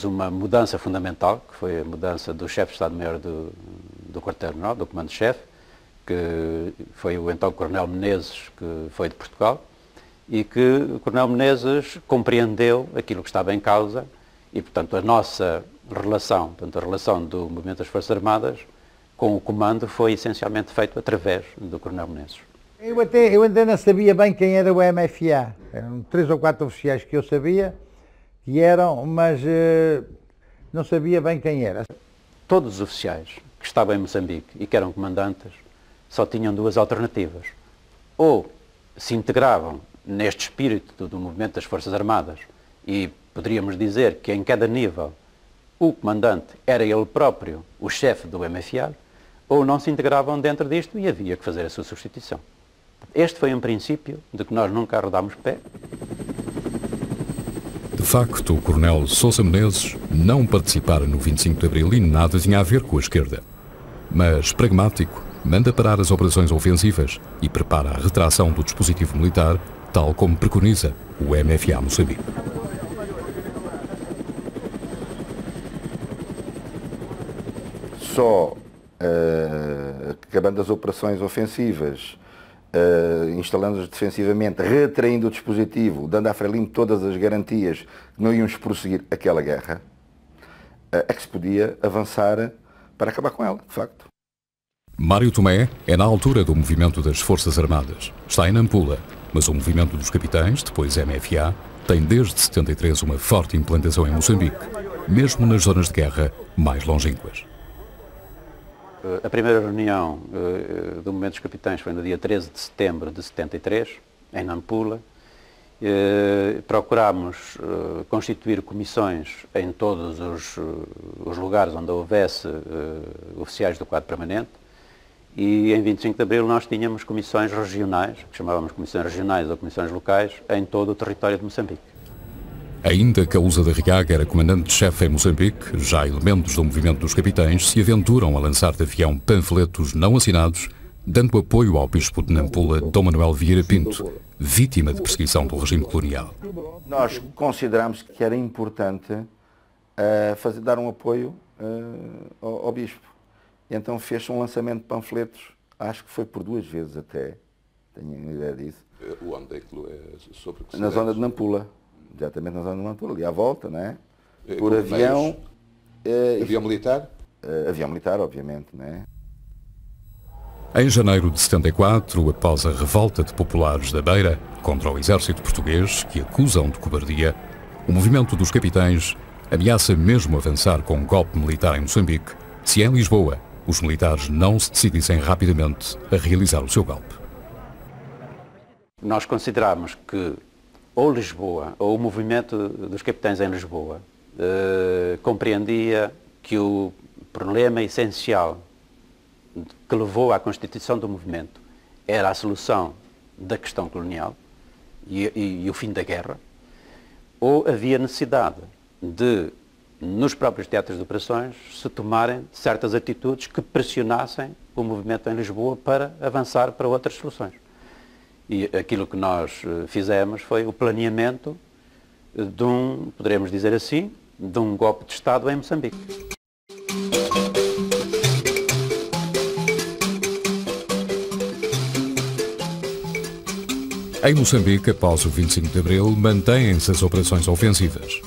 uma mudança fundamental, que foi a mudança do chefe de Estado-Maior do quartel-general, do comando-chefe, que foi o então Coronel Menezes, que foi de Portugal, e que o Coronel Menezes compreendeu aquilo que estava em causa, e portanto a nossa relação, a relação do movimento das Forças Armadas com o comando foi essencialmente feito através do Coronel Menezes.
Eu ainda não sabia bem quem era o MFA. Eram 3 ou 4 oficiais que eu sabia que eram, mas não sabia bem quem era.
Todos os oficiais que estavam em Moçambique e que eram comandantes só tinham 2 alternativas. Ou se integravam neste espírito do movimento das Forças Armadas, e poderíamos dizer que em cada nível o comandante era ele próprio o chefe do MFA, ou não se integravam dentro disto e havia que fazer a sua substituição. Este foi um princípio de que nós nunca arredámos pé.
De facto, o coronel Sousa Menezes não participara no 25 de Abril e nada tinha a ver com a esquerda. Mas, pragmático, manda parar as operações ofensivas e prepara a retração do dispositivo militar, tal como preconiza o MFA Moçambique.
Só acabando as operações ofensivas, instalando-as defensivamente, retraindo o dispositivo, dando à Frelimo todas as garantias que não íamos prosseguir aquela guerra, é que se podia avançar para acabar com ela, de facto.
Mário Tomé é na altura do movimento das Forças Armadas. Está em Nampula, mas o movimento dos capitães, depois MFA, tem desde 73 uma forte implantação em Moçambique, mesmo nas zonas de guerra mais longínquas.
A primeira reunião do Movimento dos Capitães foi no dia 13 de setembro de 73, em Nampula. Procurámos constituir comissões em todos os lugares onde houvesse oficiais do quadro permanente, e em 25 de Abril nós tínhamos comissões regionais, que chamávamos comissões regionais ou comissões locais, em todo o território de Moçambique.
Ainda que a Usa da Riaga era comandante-chefe em Moçambique, já elementos do movimento dos capitães se aventuram a lançar de avião panfletos não assinados, dando apoio ao bispo de Nampula, Dom Manuel Vieira Pinto, vítima de perseguição do regime colonial.
Nós consideramos que era importante dar um apoio ao bispo. E então fez um lançamento de panfletos, acho que foi por 2 vezes até, tenho ideia disso.
Onde é que sobre que
na zona de Nampula. Exatamente na zona de Nampula, ali à volta, não é? Por avião...
avião militar?
Avião militar, obviamente, não é?
Em janeiro de 74, após a revolta de populares da Beira contra o exército português, que acusam de cobardia, o movimento dos capitães ameaça mesmo avançar com um golpe militar em Moçambique, se em Lisboa os militares não se decidissem rapidamente a realizar o seu golpe.
Nós consideramos que ou Lisboa, ou o movimento dos capitães em Lisboa, compreendia que o problema essencial que levou à constituição do movimento era a solução da questão colonial e o fim da guerra, ou havia necessidade de, nos próprios teatros de operações, se tomarem certas atitudes que pressionassem o movimento em Lisboa para avançar para outras soluções. E aquilo que nós fizemos foi o planeamento de poderemos dizer assim, de um golpe de Estado em Moçambique.
Em Moçambique, após o 25 de Abril, mantêm-se as operações ofensivas.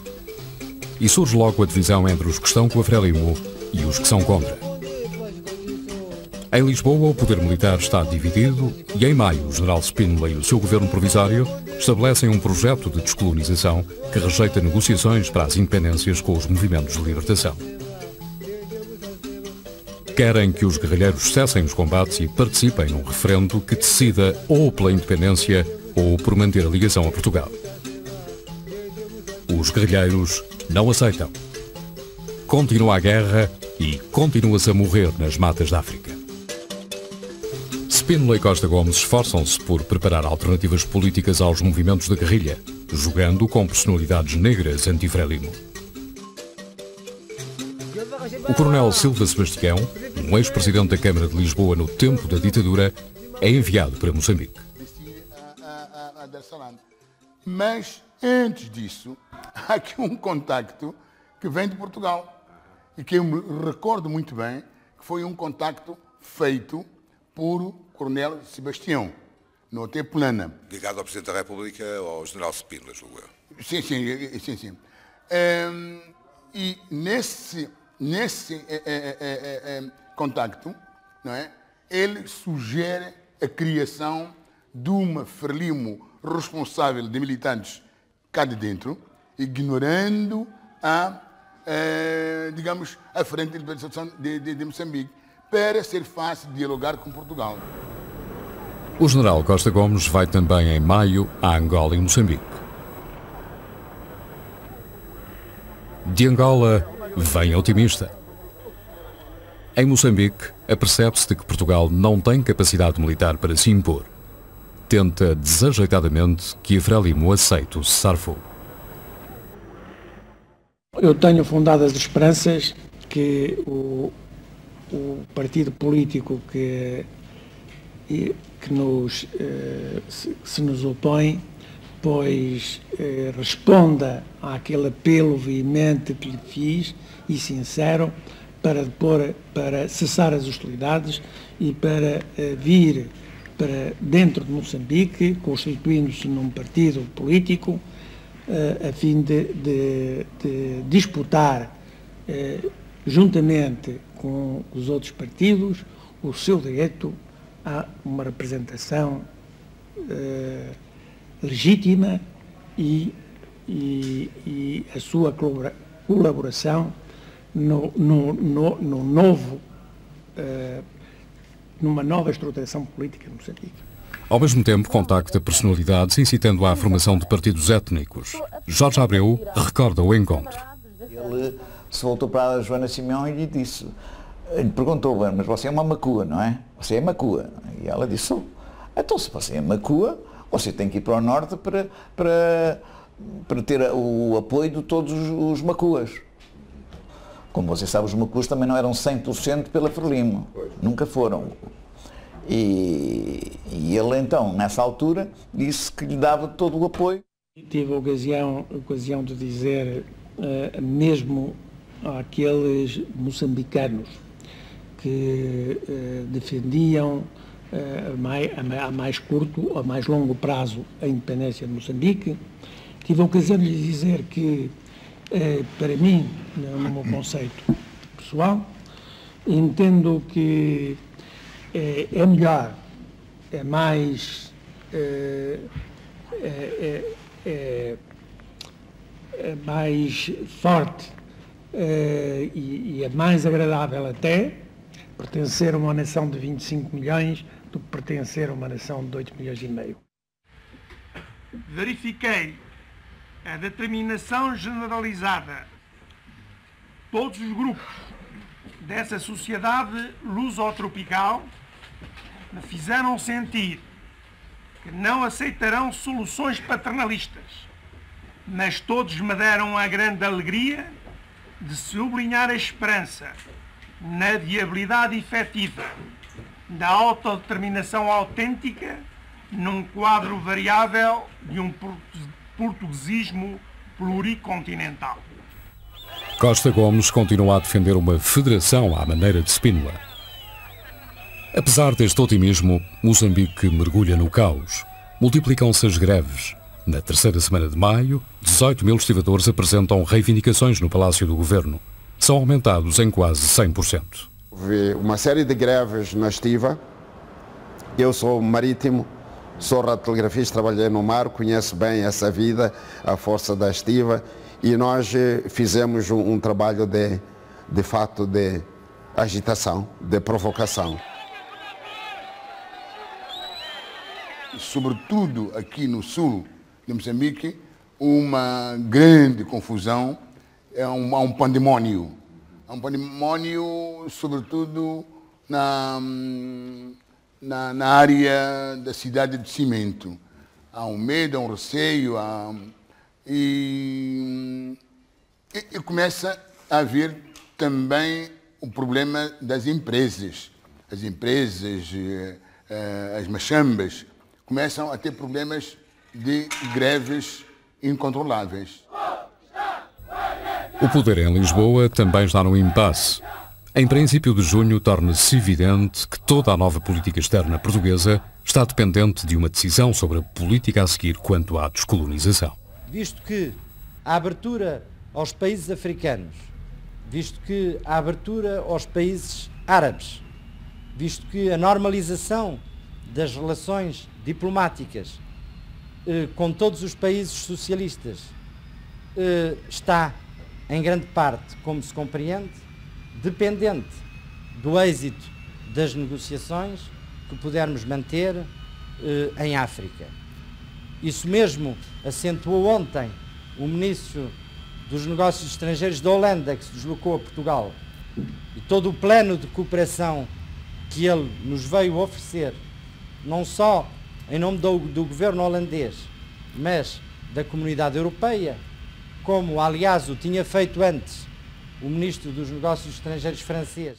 E surge logo a divisão entre os que estão com a Frelimo e os que são contra. Em Lisboa, o poder militar está dividido e, em maio, o general Spínola e o seu governo provisório estabelecem um projeto de descolonização que rejeita negociações para as independências com os movimentos de libertação. Querem que os guerrilheiros cessem os combates e participem num referendo que decida ou pela independência ou por manter a ligação a Portugal. Os guerrilheiros não aceitam. Continua a guerra e continua-se a morrer nas matas da África. Spínola e Costa Gomes esforçam-se por preparar alternativas políticas aos movimentos da guerrilha, jogando com personalidades negras anti-Frelimo. O coronel Silva Sebastião, um ex-presidente da Câmara de Lisboa no tempo da ditadura, é enviado para Moçambique.
Mas, antes disso, há aqui um contacto que vem de Portugal e que eu me recordo muito bem que foi um contacto feito por Coronel Sebastião, no Hotel Plana.
Ligado ao Presidente da República, ao General Spínola, julgo eu.
Sim. E nesse contacto, não é, ele sugere a criação de uma Frelimo responsável de militantes cá de dentro, ignorando digamos, a Frente de Libertação de Moçambique, para ser fácil dialogar com Portugal.
O general Costa Gomes vai também em maio a Angola e Moçambique. De Angola, vem otimista. Em Moçambique, apercebe-se de que Portugal não tem capacidade militar para se impor. tenta desajeitadamente que a Frelimo aceite o cessar-fogo.
Eu tenho fundadas esperanças que o partido político que se nos opõe, pois responda àquele apelo veemente que lhe fiz e sincero para cessar as hostilidades e para vir para dentro de Moçambique, constituindo-se num partido político, a fim de disputar, juntamente com os outros partidos, o seu direito a uma representação legítima e a sua colaboração numa nova estruturação política em Moçambique.
Ao mesmo tempo, contacta personalidades incitando à formação de partidos étnicos. Jorge Abreu recorda o encontro.
Ele se voltou para a Joana Simão e lhe disse, ele perguntou, mas você é uma macua, não é? Você é macua. E ela disse, sou. Então, se você é macua, você tem que ir para o norte para ter o apoio de todos os macuas. Como você sabe, os macuas também não eram 100% pela Frelimo. Nunca foram. E ele então, nessa altura, disse que lhe dava todo o apoio.
Tive a ocasião de dizer, mesmo àqueles moçambicanos que defendiam a mais curto, a mais longo prazo, a independência de Moçambique, tive a ocasião de lhe dizer que, para mim, no meu conceito pessoal, entendo que é melhor, é mais forte e é mais agradável até pertencer a uma nação de 25 milhões do que pertencer a uma nação de 8 milhões e meio.
Verifiquei a determinação generalizada de todos os grupos dessa sociedade luso-tropical me fizeram sentir que não aceitarão soluções paternalistas, mas todos me deram a grande alegria de sublinhar a esperança na viabilidade efetiva da autodeterminação autêntica num quadro variável de um portuguesismo pluricontinental.
Costa Gomes continua a defender uma federação à maneira de Spínola. Apesar deste otimismo, Moçambique mergulha no caos. Multiplicam-se as greves. Na terceira semana de maio, 18 mil estivadores apresentam reivindicações no Palácio do Governo. São aumentados em quase 100%.
Houve uma série de greves na estiva. Eu sou marítimo, sou radiotelegrafista, trabalhei no mar, conheço bem essa vida, a força da estiva, e nós fizemos um trabalho de fato de agitação, de provocação.
Sobretudo aqui no sul de Moçambique, uma grande confusão, há um pandemónio. Há um pandemónio, sobretudo na área da cidade de Cimento. Há um medo, há um receio, e começa a haver também o problema das empresas. As empresas, as machambas, começam a ter problemas de greves incontroláveis.
O poder em Lisboa também está no impasse. Em princípio de junho, torna-se evidente que toda a nova política externa portuguesa está dependente de uma decisão sobre a política a seguir quanto à descolonização.
Visto que a abertura aos países africanos, visto que a abertura aos países árabes, visto que a normalização das relações diplomáticas com todos os países socialistas está, em grande parte, como se compreende, dependente do êxito das negociações que pudermos manter em África. Isso mesmo acentuou ontem o Ministro dos Negócios Estrangeiros da Holanda, que se deslocou a Portugal, e todo o plano de cooperação que ele nos veio oferecer, não só em nome do governo holandês, mas da Comunidade Europeia, como aliás o tinha feito antes o Ministro dos Negócios Estrangeiros francês.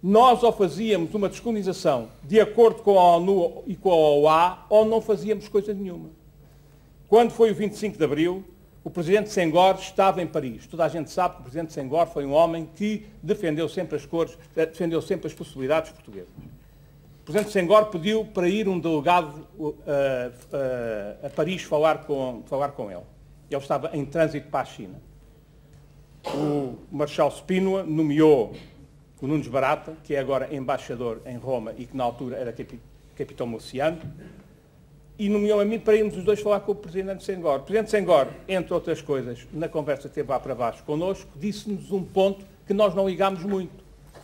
Nós ou fazíamos uma descolonização de acordo com a ONU e com a OA, ou não fazíamos coisa nenhuma. Quando foi o 25 de Abril, o Presidente Senghor estava em Paris. Toda a gente sabe que o Presidente Senghor foi um homem que defendeu sempre as cores, defendeu sempre as possibilidades portuguesas. O Presidente Senghor pediu para ir um delegado a Paris falar com ele. Ele estava em trânsito para a China. O Marechal Spínola nomeou o Nunes Barata, que é agora embaixador em Roma e que na altura era capitão Mociano, e nomeou a mim para irmos os dois falar com o Presidente Senghor. O Presidente Senghor, entre outras coisas, na conversa que teve lá para baixo connosco, disse-nos um ponto que nós não ligámos muito.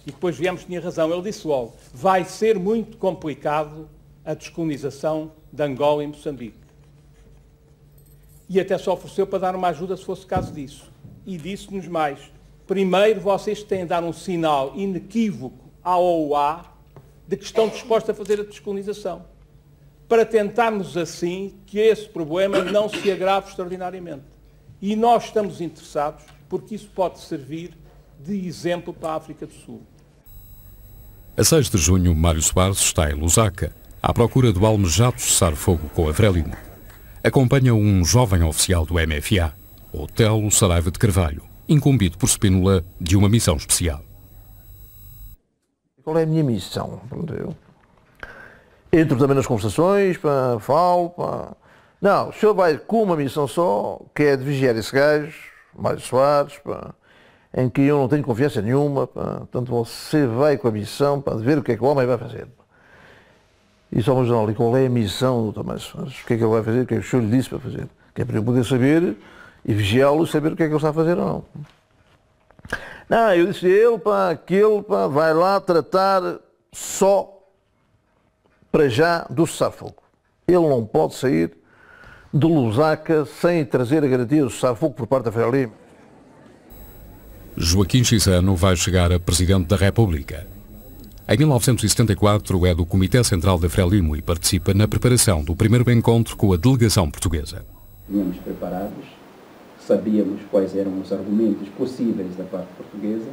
E depois viemos, tinha razão. Ele disse logo, vai ser muito complicado a descolonização de Angola e Moçambique. E até se ofereceu para dar uma ajuda se fosse caso disso. E disse-nos mais. Primeiro, vocês têm de dar um sinal inequívoco à OUA de que estão dispostos a fazer a descolonização, para tentarmos assim que esse problema não se agrave extraordinariamente. E nós estamos interessados porque isso pode servir de exemplo para a África do Sul.
A 6 de junho, Mário Soares está em Lusaka, à procura do almejado cessar-fogo com a Frelimo. Acompanha um jovem oficial do MFA, Otelo Saraiva de Carvalho, incumbido por Spínola de uma missão especial.
Qual é a minha missão? Eu entro também nas conversações, falo. Não, o senhor vai com uma missão só, que é de vigiar esse gajo, Mário Soares, em que eu não tenho confiança nenhuma. Portanto, você vai com a missão de ver o que é que o homem vai fazer. E só vamos analisar qual é a missão do Mário Soares, o que é que ele vai fazer, o que é que o senhor lhe disse para fazer. Que é para eu poder saber e vigiá-lo e saber o que é que ele está a fazer ou não. Não, eu disse a ele, que ele vai lá tratar só, para já, do cessar-fogo. Ele não pode sair de Lusaka sem trazer a garantia do cessar-fogo por parte da Frelimo.
Joaquim Chissano vai chegar a Presidente da República. Em 1974 é do Comitê Central da Frelimo e participa na preparação do primeiro encontro com a delegação portuguesa.
Tínhamos preparados, sabíamos quais eram os argumentos possíveis da parte portuguesa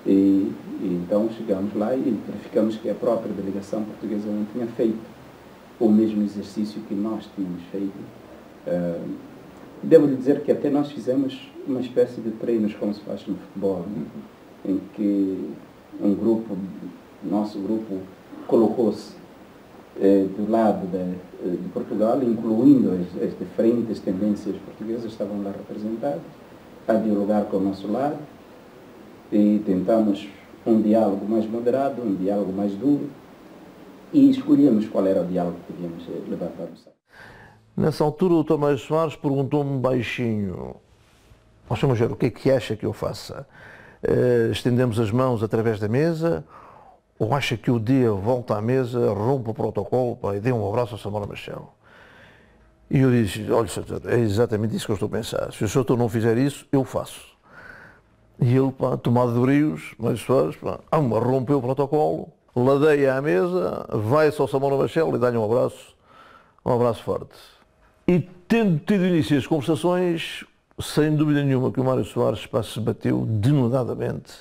e então chegamos lá e verificamos que a própria delegação portuguesa não tinha feito o mesmo exercício que nós tínhamos feito. Devo lhe dizer que até nós fizemos uma espécie de treinos como se faz no futebol, né? Em que nosso grupo colocou-se do lado de Portugal, incluindo as diferentes tendências portuguesas estavam lá representadas, a dialogar com o nosso lado e tentamos um diálogo mais moderado, um diálogo mais duro e escolhemos qual era o diálogo que devíamos levar para o Estado.
Nessa altura o Dr. Mário Soares perguntou-me baixinho, ó Sr. Major, o que é que acha que eu faça? Estendemos as mãos através da mesa ou acha que o dia volta à mesa, rompa o protocolo e dê um abraço ao Samora Machel? E eu disse, olha, Sr. é exatamente isso que eu estou a pensar. Se o Sr. não fizer isso, eu faço. E ele, tomado de brios, Mário Soares, rompeu o protocolo, ladeia à mesa, vai-se ao Samora Machel e dá-lhe um abraço forte. E tendo tido início as conversações, sem dúvida nenhuma que o Mário Soares se bateu denudadamente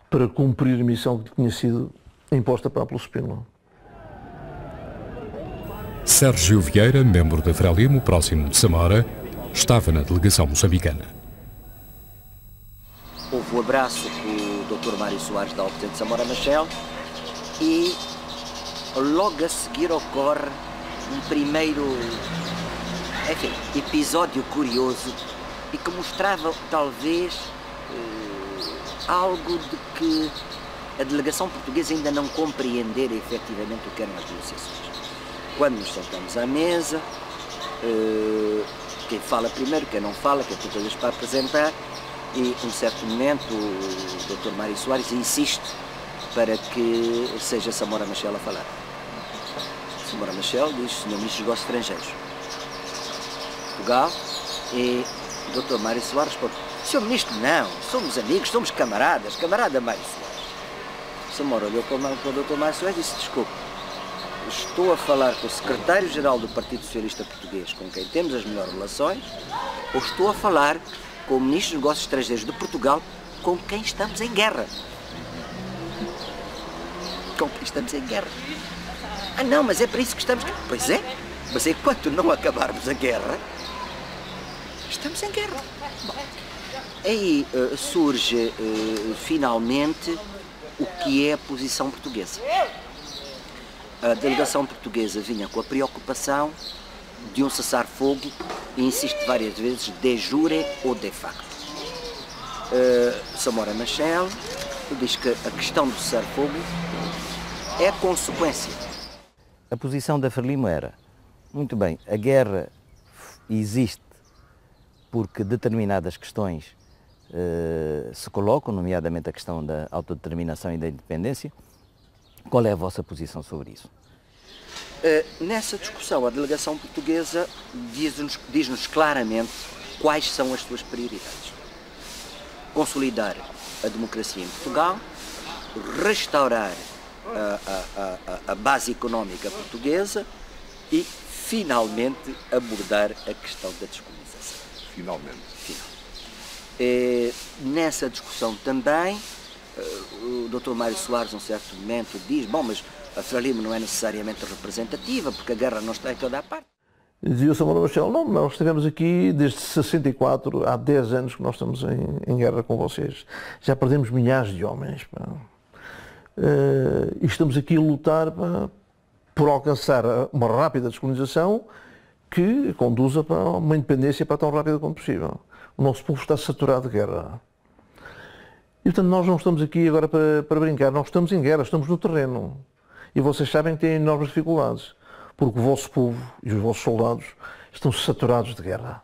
para cumprir a missão que tinha sido imposta pelo Spínola.
Sérgio Vieira, membro da Frelimo, próximo de Samora, estava na delegação moçambicana.
Houve o abraço que o Dr. Mário Soares dá ao Presidente Samora Machel e logo a seguir ocorre um primeiro, episódio curioso e que mostrava talvez algo de que a delegação portuguesa ainda não compreendera efetivamente o que eram as negociações. Quando nos sentamos à mesa, quem fala primeiro, quem não fala, quem tem coisas para apresentar, e um certo momento o Dr. Mário Soares insiste para que seja Samora Machel a falar. Samora Machel diz, Sr. Ministro dos Negócios Estrangeiros, Portugal, e o Dr. Mário Soares responde, Sr. Ministro, não, somos amigos, somos camaradas, camarada Mário Soares. Samora olhou para o Dr. Mário Soares e disse, desculpe, estou a falar com o secretário-geral do Partido Socialista Português, com quem temos as melhores relações, ou estou a falar com o Ministro dos Negócios Estrangeiros de Portugal, com quem estamos em guerra. Com quem estamos em guerra. Ah não, mas é para isso que estamos... Pois é, mas enquanto não acabarmos a guerra, estamos em guerra. Bom, aí surge finalmente o que é a posição portuguesa. A delegação portuguesa vinha com a preocupação de um cessar-fogo, e insiste várias vezes, de jure ou de facto. Samora Machel diz que a questão do cessar-fogo é consequência.
A posição da Frelimo era, muito bem, a guerra existe porque determinadas questões se colocam, nomeadamente a questão da autodeterminação e da independência. Qual é a vossa posição sobre isso?
Nessa discussão, a delegação portuguesa diz-nos claramente quais são as suas prioridades. Consolidar a democracia em Portugal, restaurar a base económica portuguesa e, finalmente, abordar a questão da descolonização.
Finalmente.
Nessa discussão também, o Dr. Mário Soares, num certo momento, diz, bom, mas a Frelimo não é necessariamente representativa, porque a guerra não está em toda a parte.
Dizia o Samora Machel, não, nós estivemos aqui desde 64, há 10 anos que nós estamos em guerra com vocês. Já perdemos milhares de homens. E estamos aqui a lutar por alcançar uma rápida descolonização que conduza para uma independência para tão rápida como possível. O nosso povo está saturado de guerra. E, portanto, nós não estamos aqui agora para brincar, nós estamos em guerra, estamos no terreno. E vocês sabem que têm enormes dificuldades, porque o vosso povo e os vossos soldados estão saturados de guerra.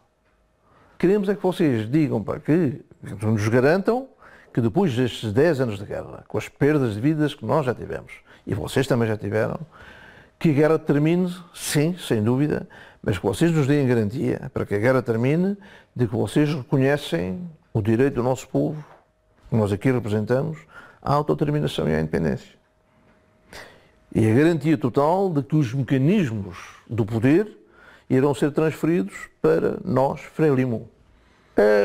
Queremos é que vocês digam que nos garantam que depois destes 10 anos de guerra, com as perdas de vidas que nós já tivemos, e vocês também já tiveram, que a guerra termine, sim, sem dúvida, mas que vocês nos deem garantia para que a guerra termine, de que vocês reconhecem o direito do nosso povo, que nós aqui representamos, à autodeterminação e à independência. E a garantia total de que os mecanismos do poder irão ser transferidos para nós, Frelimo.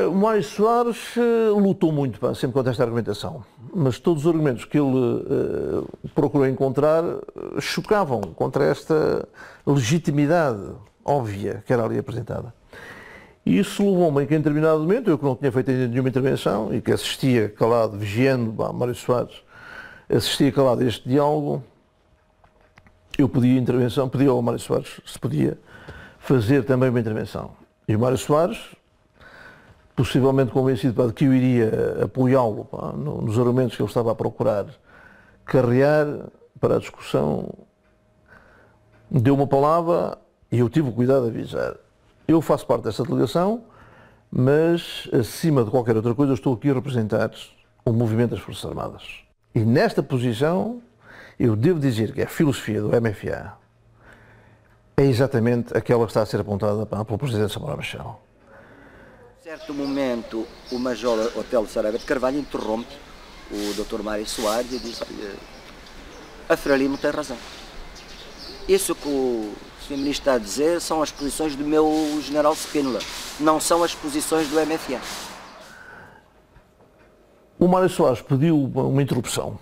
O Mário Soares lutou muito sempre contra esta argumentação, mas todos os argumentos que ele procurou encontrar chocavam contra esta legitimidade óbvia que era ali apresentada. E isso levou-me a que, em determinado momento, eu que não tinha feito ainda nenhuma intervenção e que assistia calado, vigiando Mário Soares, assistia calado a este diálogo, eu pedi intervenção, pedi ao Mário Soares se podia fazer também uma intervenção. E o Mário Soares, possivelmente convencido de que eu iria apoiá-lo nos argumentos que ele estava a procurar carrear para a discussão, deu uma palavra e eu tive o cuidado de avisar. Eu faço parte dessa delegação, mas acima de qualquer outra coisa eu estou aqui a representar o movimento das Forças Armadas. E nesta posição eu devo dizer que a filosofia do MFA é exatamente aquela que está a ser apontada pelo Presidente Samora Machel.
Em certo momento, o Major Otelo Saraiva de Carvalho interrompe o Dr. Mário Soares e diz: a Frelimo tem razão. Isso que o Sr. Ministro está a dizer são as posições do meu General Spínola, não são as posições do MFA.
O Mário Soares pediu uma interrupção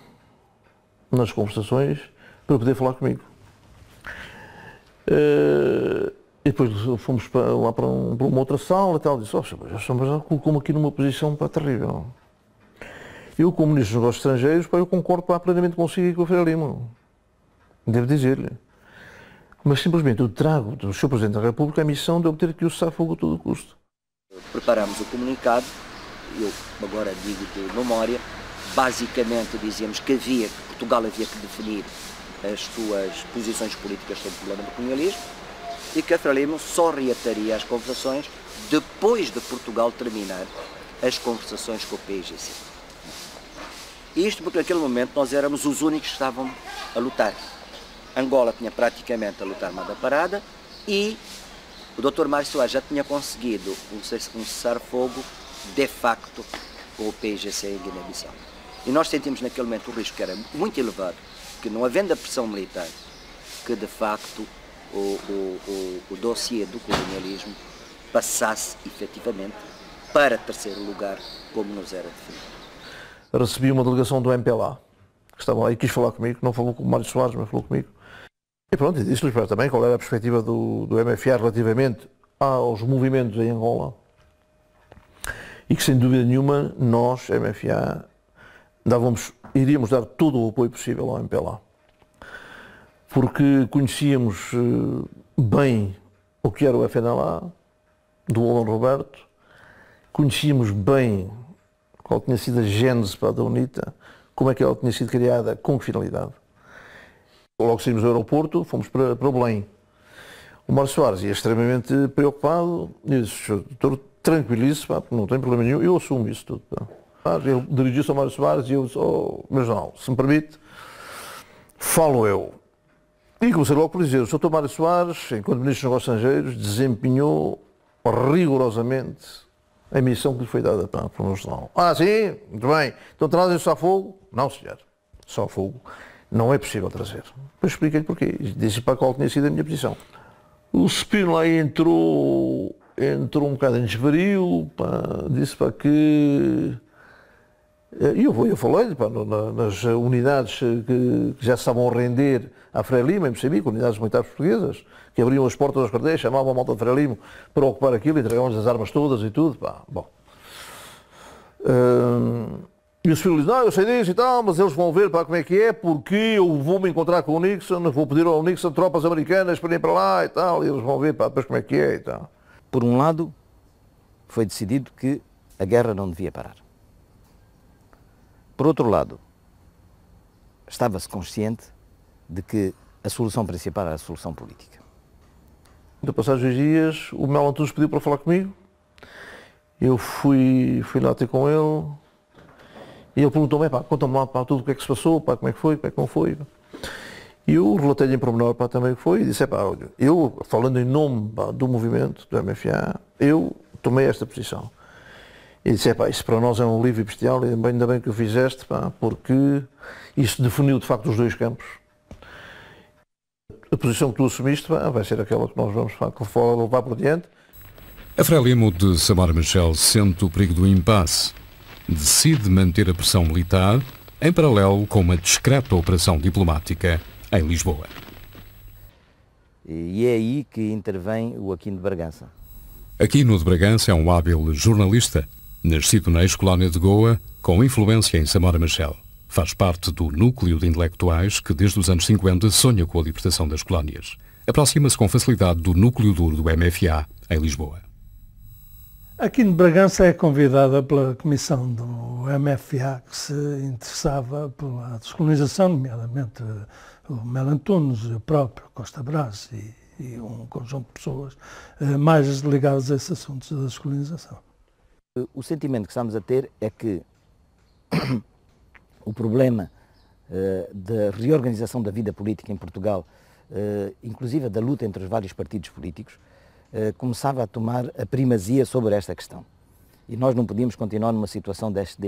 nas conversações para poder falar comigo. E depois fomos lá para uma outra sala e tal, disse, já colocou-me aqui numa posição terrível. Eu, como Ministro dos Negócios Estrangeiros, eu concordo plenamente consigo e com o Frelimo. Devo dizer-lhe. Mas simplesmente eu trago do Sr. Presidente da República a missão de obter aqui o cessar-fogo a todo custo.
Preparamos o comunicado, eu agora digo de memória, basicamente dizíamos que Portugal havia que definir as suas posições políticas sobre o problema do colonialismo e que a Frelimo só reataria as conversações depois de Portugal terminar as conversações com o PIGC. Isto porque naquele momento nós éramos os únicos que estavam a lutar. Angola tinha praticamente a lutar armada parada e o Dr. Mário Soares já tinha conseguido um cessar-fogo de facto com o PIGC em Guiné-Bissau. E nós sentimos naquele momento o risco que era muito elevado, que não havendo a pressão militar que de facto o dossiê do colonialismo passasse efetivamente para terceiro lugar, como nos era definido.
Recebi uma delegação do MPLA, que estava lá e quis falar comigo, não falou com o Mário Soares, mas falou comigo. E pronto, e disse-lhes também qual era a perspectiva do MFA relativamente aos movimentos em Angola. E que sem dúvida nenhuma, nós, MFA, iríamos dar todo o apoio possível ao MPLA. Porque conhecíamos bem o que era o FNLA, do Olon Roberto, conhecíamos bem qual tinha sido a gênese da UNITA, como é que ela tinha sido criada, com que finalidade. Logo saímos do aeroporto, fomos para Belém. O Mário Soares ia extremamente preocupado, e disse, doutor, tranquilize-se, não tem problema nenhum, eu assumo isso tudo. Ele dirigiu-se ao Mário Soares e eu disse, meu general, se me permite, falo eu. E comecei logo por dizer, o Sr. Mário Soares, enquanto Ministro dos Negócios Estrangeiros, desempenhou rigorosamente a missão que lhe foi dada para o general. Sim, muito bem. Então trazem só fogo? Não, senhor. Só fogo não é possível trazer. Depois expliquei-lhe porquê. Disse para qual tinha sido a minha posição. O Spínola entrou um bocado em desvario, disse para que... Eu falei nas unidades que já se estavam a render à Frelimo, em Moçambique, unidades militares portuguesas, que abriam as portas aos quartéis, chamavam a malta de Frelimo para ocupar aquilo, entregavam-lhes as armas todas e tudo. Bom. E o Spínola disse, não, eu sei disso e tal, mas eles vão ver como é que é, porque eu vou me encontrar com o Nixon, vou pedir ao Nixon tropas americanas para ir para lá e tal, e eles vão ver depois como é que é e tal.
Por um lado, foi decidido que a guerra não devia parar. Por outro lado, estava-se consciente de que a solução principal era a solução política.
Passados 2 dias, o Mel Antunes pediu para falar comigo. Eu fui lá ter com ele e ele perguntou-me, conta-me lá tudo o que é que se passou, como é que foi, como é que não foi. E eu relatei-lhe em pormenor também o que foi e disse, olha, eu, falando em nome do movimento, do MFA, eu tomei esta posição. E disse, isso para nós é um livro bestial, e ainda bem que o fizeste, porque isso definiu de facto os 2 campos. A posição que tu assumiste vai ser aquela que nós vamos levar por diante.
A Frelimo de Samora Machel sente o perigo do impasse. Decide manter a pressão militar em paralelo com uma discreta operação diplomática em Lisboa.
E é aí que intervém o Aquino de Bragança.
Aquino de Bragança é um hábil jornalista, nascido na ex-colónia de Goa, com influência em Samora Machel. Faz parte do núcleo de intelectuais que desde os anos 50 sonha com a libertação das colónias. Aproxima-se com facilidade do núcleo duro do MFA em Lisboa.
Aquino de Bragança é convidada pela comissão do MFA que se interessava pela descolonização, nomeadamente o Mel Antunes, o próprio Costa Brás e um conjunto de pessoas mais ligadas a esses assuntos da descolonização.
O sentimento que estamos a ter é que o problema da reorganização da vida política em Portugal, inclusive da luta entre os vários partidos políticos, começava a tomar a primazia sobre esta questão. E nós não podíamos continuar numa situação deste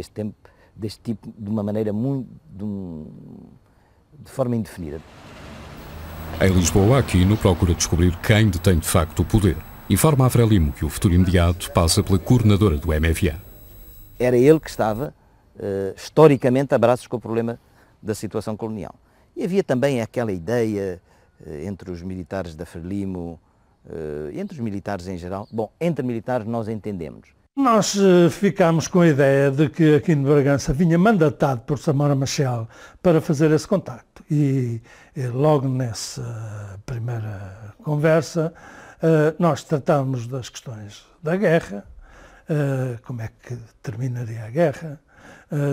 tipo de uma maneira de forma indefinida.
Em Lisboa, Aquino procura descobrir quem detém de facto o poder. Informa a Frelimo que o futuro imediato passa pela coordenadora do MFA.
Era ele que estava, historicamente, a braços com o problema da situação colonial. E havia também aquela ideia entre os militares da Frelimo, entre os militares em geral. Bom, entre militares nós entendemos.
Nós ficámos com a ideia de que Aquino de Bragança vinha mandatado por Samora Machel para fazer esse contacto. E logo nessa primeira conversa, nós tratámos das questões da guerra, como é que terminaria a guerra,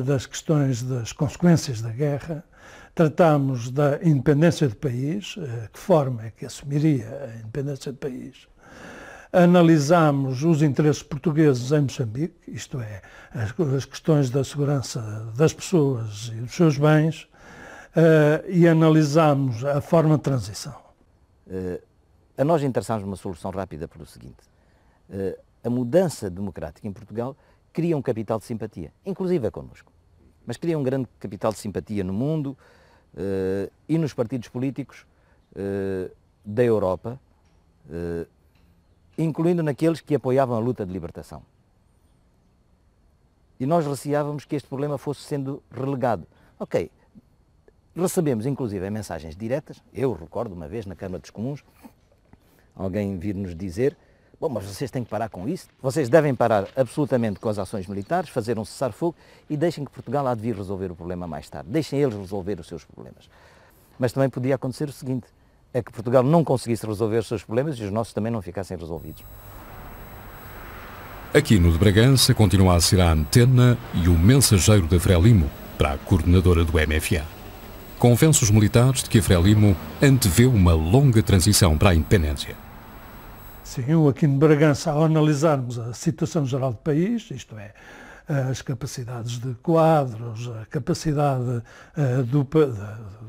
das questões das consequências da guerra, tratámos da independência do país, que forma é que assumiria a independência do país, analisámos os interesses portugueses em Moçambique, isto é, as questões da segurança das pessoas e dos seus bens, e analisámos a forma de transição.
A nós interessámos uma solução rápida pelo seguinte: a mudança democrática em Portugal cria um capital de simpatia, inclusive é connosco, mas cria um grande capital de simpatia no mundo e nos partidos políticos da Europa, incluindo naqueles que apoiavam a luta de libertação. E nós receávamos que este problema fosse sendo relegado. Ok, recebemos inclusive mensagens diretas. Eu recordo uma vez na Câmara dos Comuns, alguém vir-nos dizer: bom, mas vocês têm que parar com isso, vocês devem parar absolutamente com as ações militares, fazer um cessar-fogo e deixem que Portugal há de vir resolver o problema mais tarde. Deixem eles resolver os seus problemas. Mas também podia acontecer o seguinte, é que Portugal não conseguisse resolver os seus problemas e os nossos também não ficassem resolvidos.
Aqui no de Bragança continua a ser a antena e o mensageiro da Frelimo para a coordenadora do MFA. Convence os militares de que a Frelimo antevê uma longa transição para a independência.
Sim, o Aquino de Bragança, ao analisarmos a situação geral do país, isto é, as capacidades de quadros, a capacidade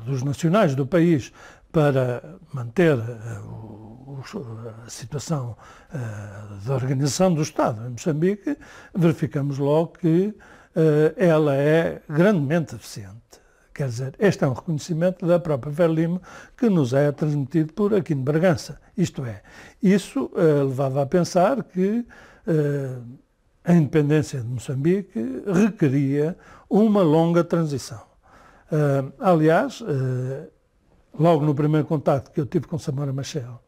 dos nacionais do país para manter a situação da organização do Estado em Moçambique, verificamos logo que ela é grandemente eficiente. Quer dizer, este é um reconhecimento da própria Frelimo que nos é transmitido por Aquino de Bragança. Isto é, isso levava a pensar que a independência de Moçambique requeria uma longa transição. Aliás, logo no primeiro contacto que eu tive com Samora Machel,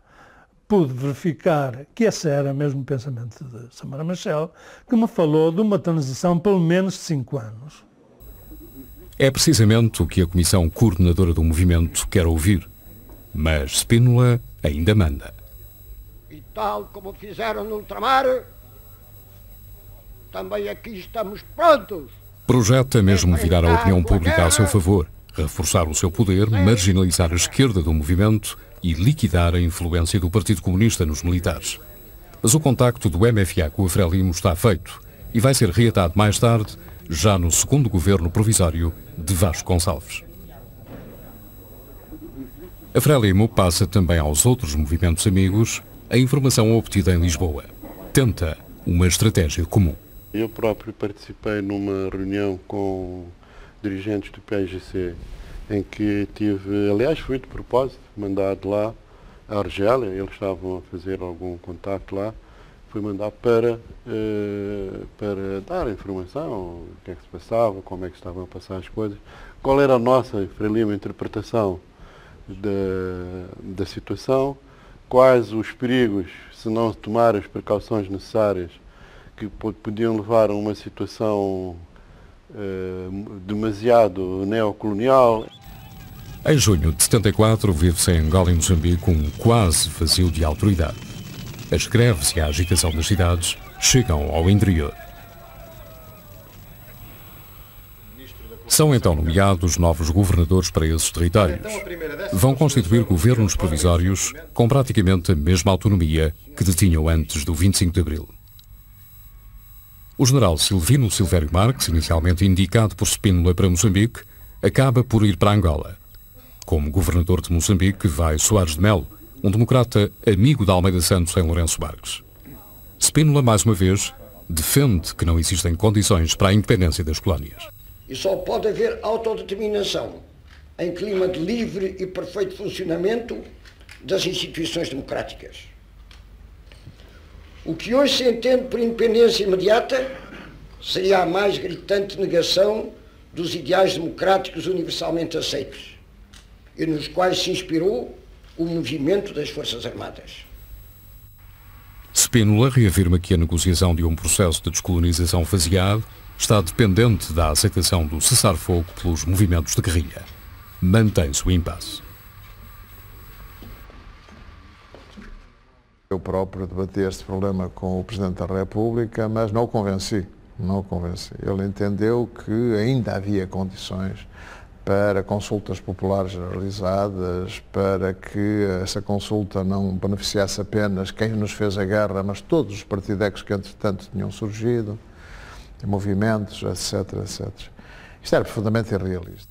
pude verificar que esse era mesmo o pensamento de Samora Machel, que me falou de uma transição pelo menos de 5 anos.
É precisamente o que a Comissão Coordenadora do Movimento quer ouvir. Mas Spínola ainda manda.
E tal como fizeram no ultramar, também aqui estamos prontos.
Projeta mesmo virar a opinião pública a seu favor, reforçar o seu poder, marginalizar a esquerda do movimento e liquidar a influência do Partido Comunista nos militares. Mas o contacto do MFA com a Frelimo está feito e vai ser reatado mais tarde, já no segundo governo provisório de Vasco Gonçalves. A Frelimo passa também aos outros movimentos amigos a informação obtida em Lisboa. Tenta uma estratégia comum.
Eu próprio participei numa reunião com dirigentes do PAIGC, em que tive, aliás, fui de propósito, mandado lá a Argélia, eles estavam a fazer algum contacto lá, fui mandado para dar informação, o que é que se passava, como é que estavam a passar as coisas, qual era a nossa, Frelimo, interpretação da situação, quais os perigos, se não tomar as precauções necessárias, que podiam levar a uma situação demasiado neocolonial.
Em junho de 74, vive-se em Angola e Moçambique um quase vazio de autoridade. As greves e a agitação das cidades chegam ao interior. São então nomeados novos governadores para esses territórios. Vão constituir governos provisórios com praticamente a mesma autonomia que detinham antes do 25 de Abril. O general Silvino Silvério Marques, inicialmente indicado por Spínola para Moçambique, acaba por ir para Angola. Como governador de Moçambique vai Soares de Melo, um democrata amigo de Almeida Santos em Lourenço Marques. Spínola, mais uma vez, defende que não existem condições para a independência das colónias.
E só pode haver autodeterminação em clima de livre e perfeito funcionamento das instituições democráticas. O que hoje se entende por independência imediata seria a mais gritante negação dos ideais democráticos universalmente aceitos e nos quais se inspirou o movimento das Forças Armadas.
Spínola reafirma que a negociação de um processo de descolonização faseado está dependente da aceitação do cessar-fogo pelos movimentos de guerrilha. Mantém-se o impasse.
Eu próprio debati este problema com o Presidente da República, mas não o convenci. Ele entendeu que ainda havia condições para consultas populares realizadas, para que essa consulta não beneficiasse apenas quem nos fez a guerra, mas todos os partidecos que entretanto tinham surgido, movimentos, etc. Isto era profundamente irrealista.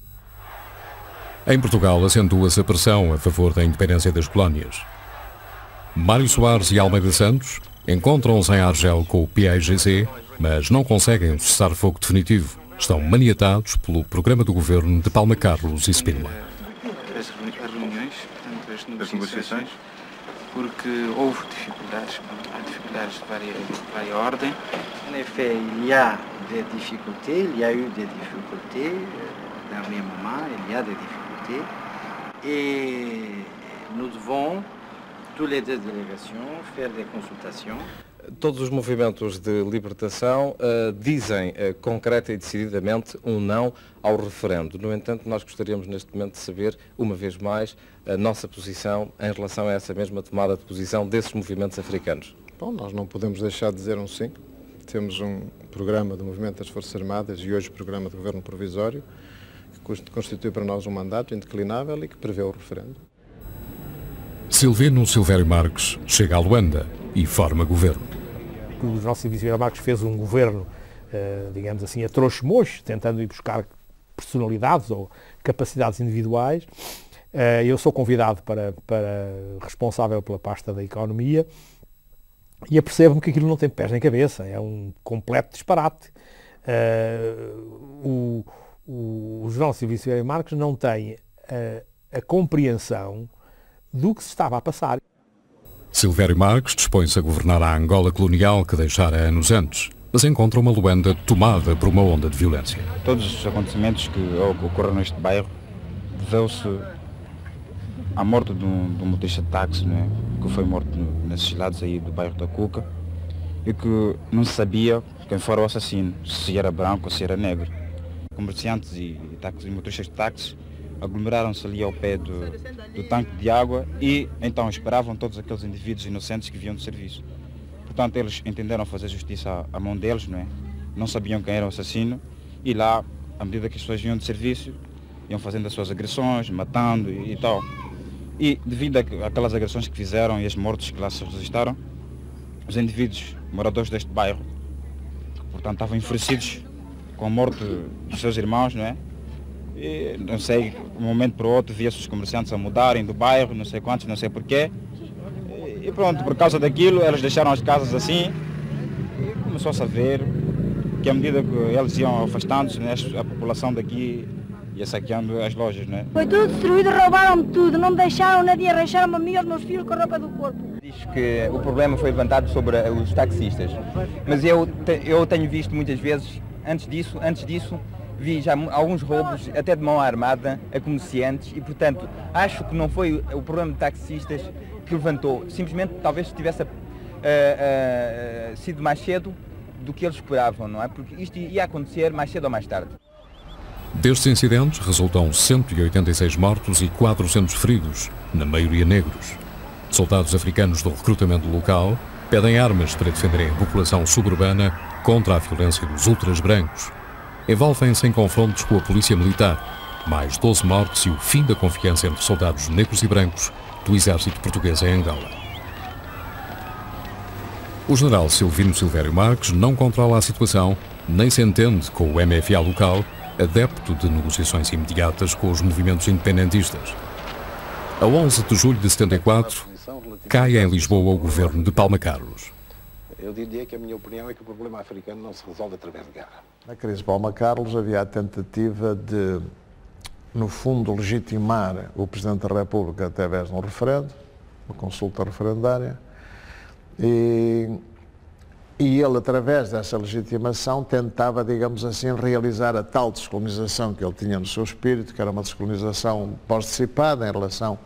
Em Portugal acentua-se a pressão a favor da independência das colónias. Mário Soares e Almeida Santos encontram-se em Argel com o PAIGC, mas não conseguem um cessar-fogo definitivo. Estão maniatados pelo programa do governo de Palma Carlos e Spínola.
As reuniões entre
negociações, porque houve dificuldades, há dificuldades de várias ordens.
En effet, il y a des difficultés, il y a eu des difficultés, dernier moment, il y a des difficultés, et nous devons, toutes les deux délégations, faire des consultations.
Todos os movimentos de libertação dizem concreta e decididamente um não ao referendo. No entanto, nós gostaríamos neste momento de saber, uma vez mais, a nossa posição em relação a essa mesma tomada de posição desses movimentos africanos.
Bom, nós não podemos deixar de dizer um sim. Temos um programa do Movimento das Forças Armadas e hoje o programa do Governo Provisório, que constitui para nós um mandato indeclinável e que prevê o referendo.
Silvino Silvério Marques chega a Luanda e forma governo.
O General Silvério Marques fez um governo, digamos assim, a trouxe-mocho, tentando ir buscar personalidades ou capacidades individuais. Eu sou convidado para responsável pela pasta da economia e apercebo-me que aquilo não tem pés nem cabeça, é um completo disparate. O General Silvério Marques não tem a compreensão do que se estava a passar.
Silvério Marques dispõe-se a governar a Angola colonial que deixara anos antes, mas encontra uma Luanda tomada por uma onda de violência.
Todos os acontecimentos que ocorreram neste bairro deveu-se à morte de um motorista de táxi, né, que foi morto nesses lados aí do bairro da Cuca, e que não se sabia quem fora o assassino, se era branco ou se era negro. Comerciantes e motoristas de táxi aglomeraram-se ali ao pé do tanque de água e então esperavam todos aqueles indivíduos inocentes que vinham do serviço. Portanto, eles entenderam fazer justiça à mão deles, não é? Não sabiam quem era o assassino e lá, à medida que as pessoas vinham do serviço, iam fazendo as suas agressões, matando e tal. E devido àquelas agressões que fizeram e as mortes que lá se registraram, os indivíduos moradores deste bairro, portanto, estavam enfurecidos com a morte dos seus irmãos, não é? E, não sei, de um momento para o outro via-se os comerciantes a mudarem do bairro, não sei quantos, não sei porquê. E pronto, por causa daquilo, eles deixaram as casas assim e começou-se a ver que à medida que eles iam afastando-se, né, a população daqui ia saqueando as lojas, né?
Foi tudo destruído, roubaram-me tudo, não me deixaram nadie, arranjaram-me a mim e aos meus filhos com a roupa do corpo.
Diz que o problema foi levantado sobre os taxistas, mas eu tenho visto muitas vezes, antes disso, vi já alguns roubos, até de mão armada, a comerciantes e, portanto, acho que não foi o problema de taxistas que levantou. Simplesmente, talvez tivesse sido mais cedo do que eles esperavam, não é? Porque isto ia acontecer mais cedo ou mais tarde.
Destes incidentes resultam 186 mortos e 400 feridos, na maioria negros. Soldados africanos do recrutamento local pedem armas para defenderem a população suburbana contra a violência dos ultras brancos. Envolvem-se em confrontos com a polícia militar, mais 12 mortes e o fim da confiança entre soldados negros e brancos do exército português em Angola. O general Silvino Silvério Marques não controla a situação, nem se entende com o MFA local, adepto de negociações imediatas com os movimentos independentistas. A 11 de julho de 74, cai em Lisboa o governo de Palma Carlos.
Eu diria que a minha opinião é que o problema africano não se resolve através de guerra.
Na crise de Palma Carlos havia a tentativa de, no fundo, legitimar o Presidente da República através de um referendo, uma consulta referendária, e ele, através dessa legitimação, tentava, digamos assim, realizar a tal descolonização que ele tinha no seu espírito, que era uma descolonização pós-dissipada em relação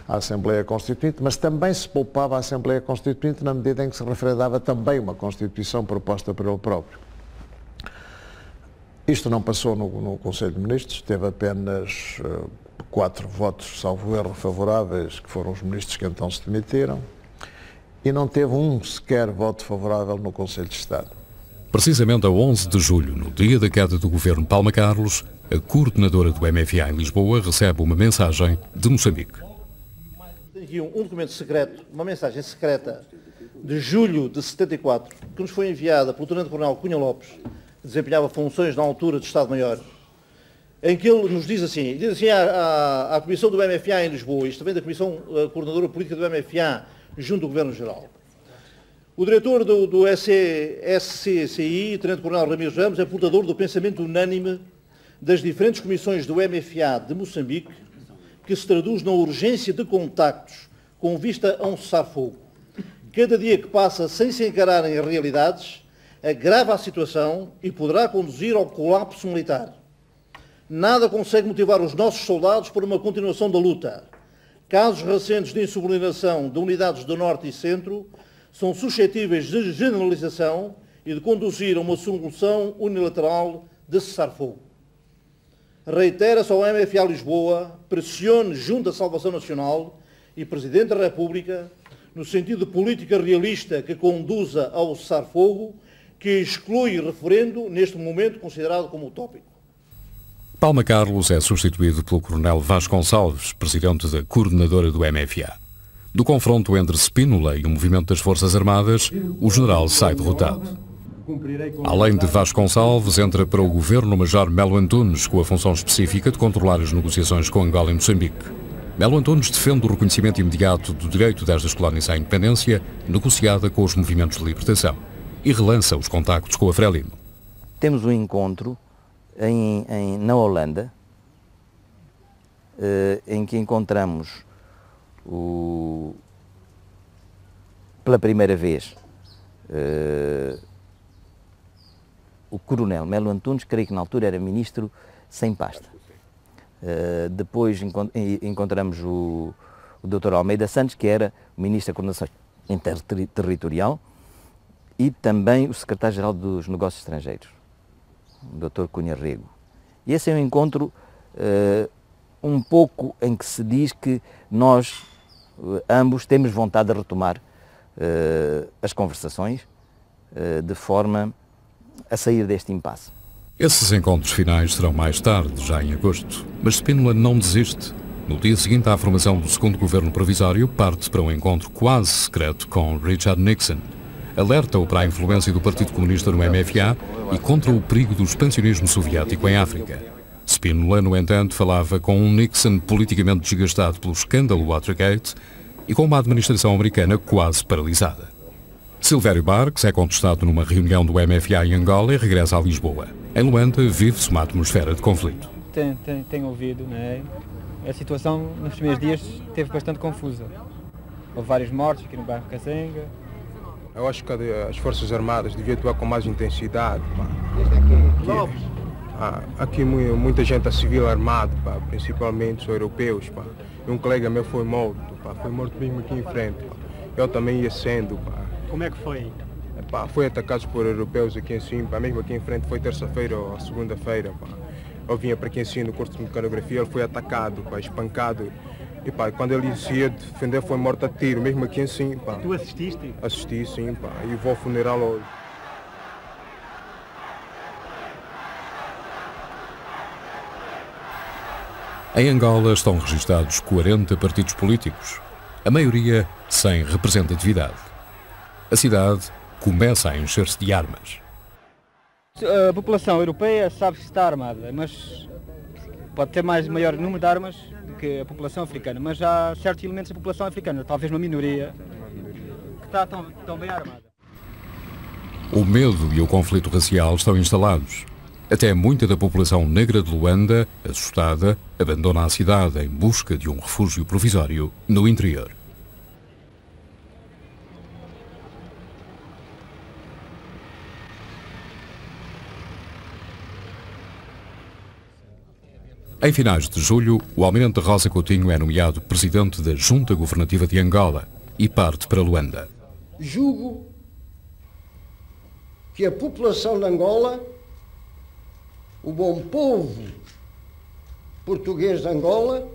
à Assembleia Constituinte, mas também se poupava a Assembleia Constituinte na medida em que se referendava também uma Constituição proposta por ele próprio. Isto não passou no Conselho de Ministros, teve apenas 4 votos, salvo erro, favoráveis, que foram os ministros que então se demitiram, e não teve um sequer voto favorável no Conselho de Estado.
Precisamente a 11 de julho, no dia da queda do governo Palma Carlos, a coordenadora do MFA em Lisboa recebe uma mensagem de Moçambique.
Aqui um documento secreto, uma mensagem secreta de julho de 74, que nos foi enviada pelo Tenente-Coronel Cunha Lopes, que desempenhava funções na altura de Estado-Maior, em que ele nos diz assim à Comissão do MFA em Lisboa, isto vem da Comissão Coordenadora Política do MFA, junto do Governo-Geral. O diretor do SCCI, Tenente-Coronel Ramiro Ramos, é portador do pensamento unânime das diferentes comissões do MFA de Moçambique
que se traduz na urgência de contactos com vista a um cessar-fogo. Cada dia que passa sem se encararem as realidades agrava a situação e poderá conduzir ao colapso militar. Nada consegue motivar os nossos soldados para uma continuação da luta. Casos recentes de insubordinação de unidades do Norte e Centro são suscetíveis de generalização e de conduzir a uma solução unilateral de cessar-fogo. Reitera-se ao MFA Lisboa, pressione junto à Salvação Nacional e Presidente da República, no sentido de política realista que conduza ao cessar-fogo, que exclui referendo neste momento considerado como utópico.
Palma Carlos é substituído pelo Coronel Vasconcelos, presidente da coordenadora do MFA. Do confronto entre Spínola e o movimento das Forças Armadas, o general sai derrotado. Além de Vasconcelos, entra para o governo o Major Melo Antunes, com a função específica de controlar as negociações com Angola e Moçambique. Melo Antunes defende o reconhecimento imediato do direito destas colónias à independência, negociada com os movimentos de libertação, e relança os contactos com a Frelimo.
Temos um encontro na Holanda, em que encontramos pela primeira vez o Coronel Melo Antunes, creio que na altura era ministro sem pasta. Depois encontramos o Dr. Almeida Santos, que era o ministro da Coordenação Interterritorial, e também o secretário-geral dos Negócios Estrangeiros, o Dr. Cunha Rego. E esse é um encontro um pouco em que se diz que nós ambos temos vontade de retomar as conversações de forma a sair deste impasse.
Esses encontros finais serão mais tarde, já em agosto, mas Spínola não desiste. No dia seguinte à formação do segundo governo provisório, parte para um encontro quase secreto com Richard Nixon. Alerta-o para a influência do Partido Comunista no MFA e contra o perigo do expansionismo soviético em África. Spínola, no entanto, falava com um Nixon politicamente desgastado pelo escândalo Watergate e com uma administração americana quase paralisada. Silvério Barques é contestado numa reunião do MFA em Angola e regressa a Lisboa. Em Luanda, vive-se uma atmosfera de conflito.
Tenho ouvido, não é? A situação nos primeiros dias esteve bastante confusa. Houve vários mortos aqui no bairro Cazenga.
Eu acho que as Forças Armadas deviam atuar com mais intensidade. Aqui muita gente civil armada, principalmente os europeus. E um colega meu foi morto mesmo aqui em frente. Eu também ia sendo.
Como é que foi?
Foi atacado por europeus aqui em cima, mesmo aqui em frente, foi terça-feira ou segunda-feira. Eu vinha para aqui em cima no curso de mecanografia, ele foi atacado, espancado. E quando ele se ia defender foi morto a tiro, mesmo aqui em cima.
Tu assististe?
Assisti, sim, e vou ao funeral hoje.
Em Angola estão registados 40 partidos políticos, a maioria sem representatividade. A cidade começa a encher-se de armas.
A população europeia sabe que está armada, mas pode ter maior número de armas do que a população africana, mas há certos elementos da população africana, talvez uma minoria, que está tão bem armada.
O medo e o conflito racial estão instalados. Até muita da população negra de Luanda, assustada, abandona a cidade em busca de um refúgio provisório no interior. Em finais de julho, o almirante Rosa Coutinho é nomeado presidente da Junta Governativa de Angola e parte para Luanda.
Julgo que a população de Angola, o bom povo português de Angola,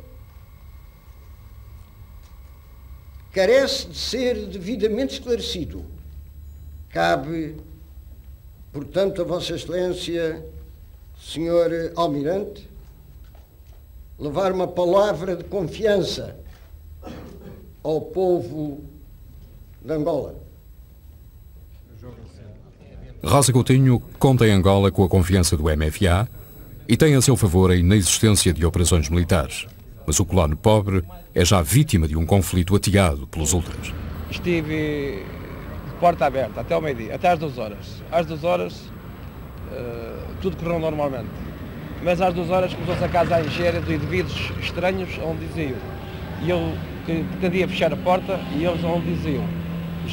carece de ser devidamente esclarecido. Cabe, portanto, a Vossa Excelência, Sr. Almirante, levar uma palavra de confiança ao povo de Angola.
Rosa Coutinho conta em Angola com a confiança do MFA e tem a seu favor a inexistência de operações militares. Mas o colono pobre é já vítima de um conflito ateado pelos ultras.
Estive de porta aberta até ao meio-dia, até às 2 horas. Às 2 horas tudo correu normalmente. mas às 2 horas começou-se a casa a encher de indivíduos estranhos onde diziam. E eu que pretendia fechar a porta e eles onde diziam: o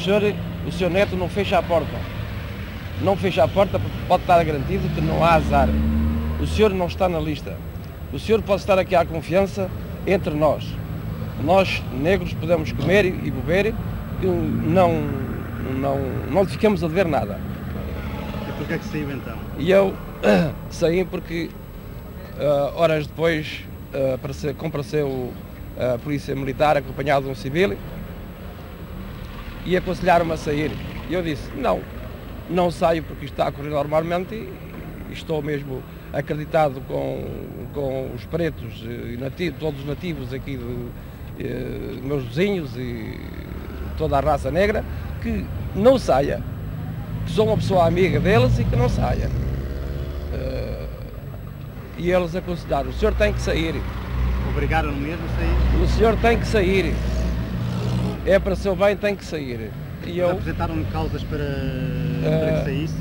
senhor Neto não fecha a porta. Não fecha a porta porque pode estar garantido que não há azar. O senhor não está na lista. O senhor pode estar aqui à confiança entre nós. Nós, negros, podemos comer e beber, que não lhe ficamos a dever nada.
E porquê é que saiu então?
E eu saí porque horas depois compareceu a polícia militar acompanhado de um civil e aconselharam-me a sair. E eu disse: não saio porque isto está a correr normalmente e estou mesmo acreditado com os pretos e nativos, todos os nativos aqui meus vizinhos e toda a raça negra, que não saia, que sou uma pessoa amiga deles e que não saia. E eles aconselharam: o senhor tem que sair.
Obrigaram-no mesmo a sair?
O senhor tem que sair. É para seu bem, tem que sair. E eu
apresentaram-me causas para que saísse?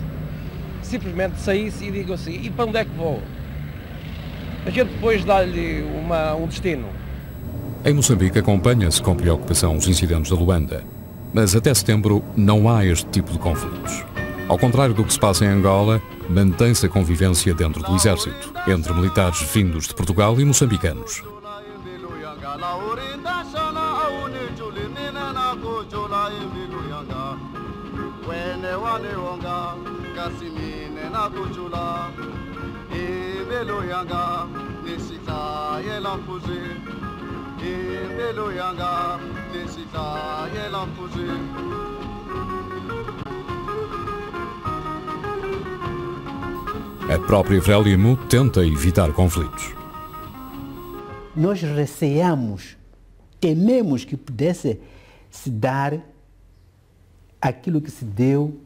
Simplesmente saísse e digo assim: e para onde é que vou? A gente depois dá-lhe um destino.
Em Moçambique acompanha-se com preocupação os incidentes da Luanda, mas até setembro não há este tipo de conflitos. Ao contrário do que se passa em Angola, mantém-se a convivência dentro do exército, entre militares vindos de Portugal e moçambicanos. A própria Frelimo tenta evitar conflitos.
Nós receamos, tememos que pudesse se dar aquilo que se deu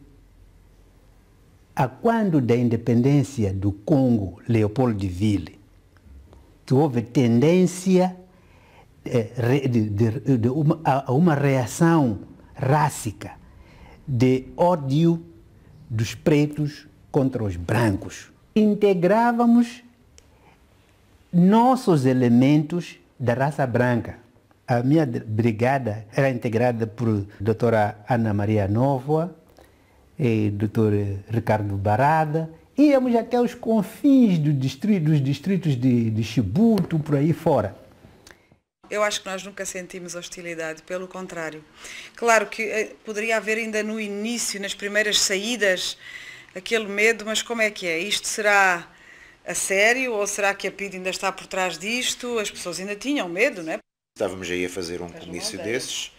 a quando da independência do Congo, Leopoldville, que houve tendência a uma reação rássica de ódio dos pretos contra os brancos. Integrávamos nossos elementos da raça branca. A minha brigada era integrada por doutora Ana Maria Novoa e doutor Ricardo Barada. Íamos até os confins dos distritos de Chibuto, por aí fora.
Eu acho que nós nunca sentimos hostilidade, pelo contrário. Claro que poderia haver ainda no início, nas primeiras saídas, aquele medo, mas como é que é? Isto será a sério ou será que a PIDE ainda está por trás disto? As pessoas ainda tinham medo, não é?
Estávamos aí a fazer um comício desses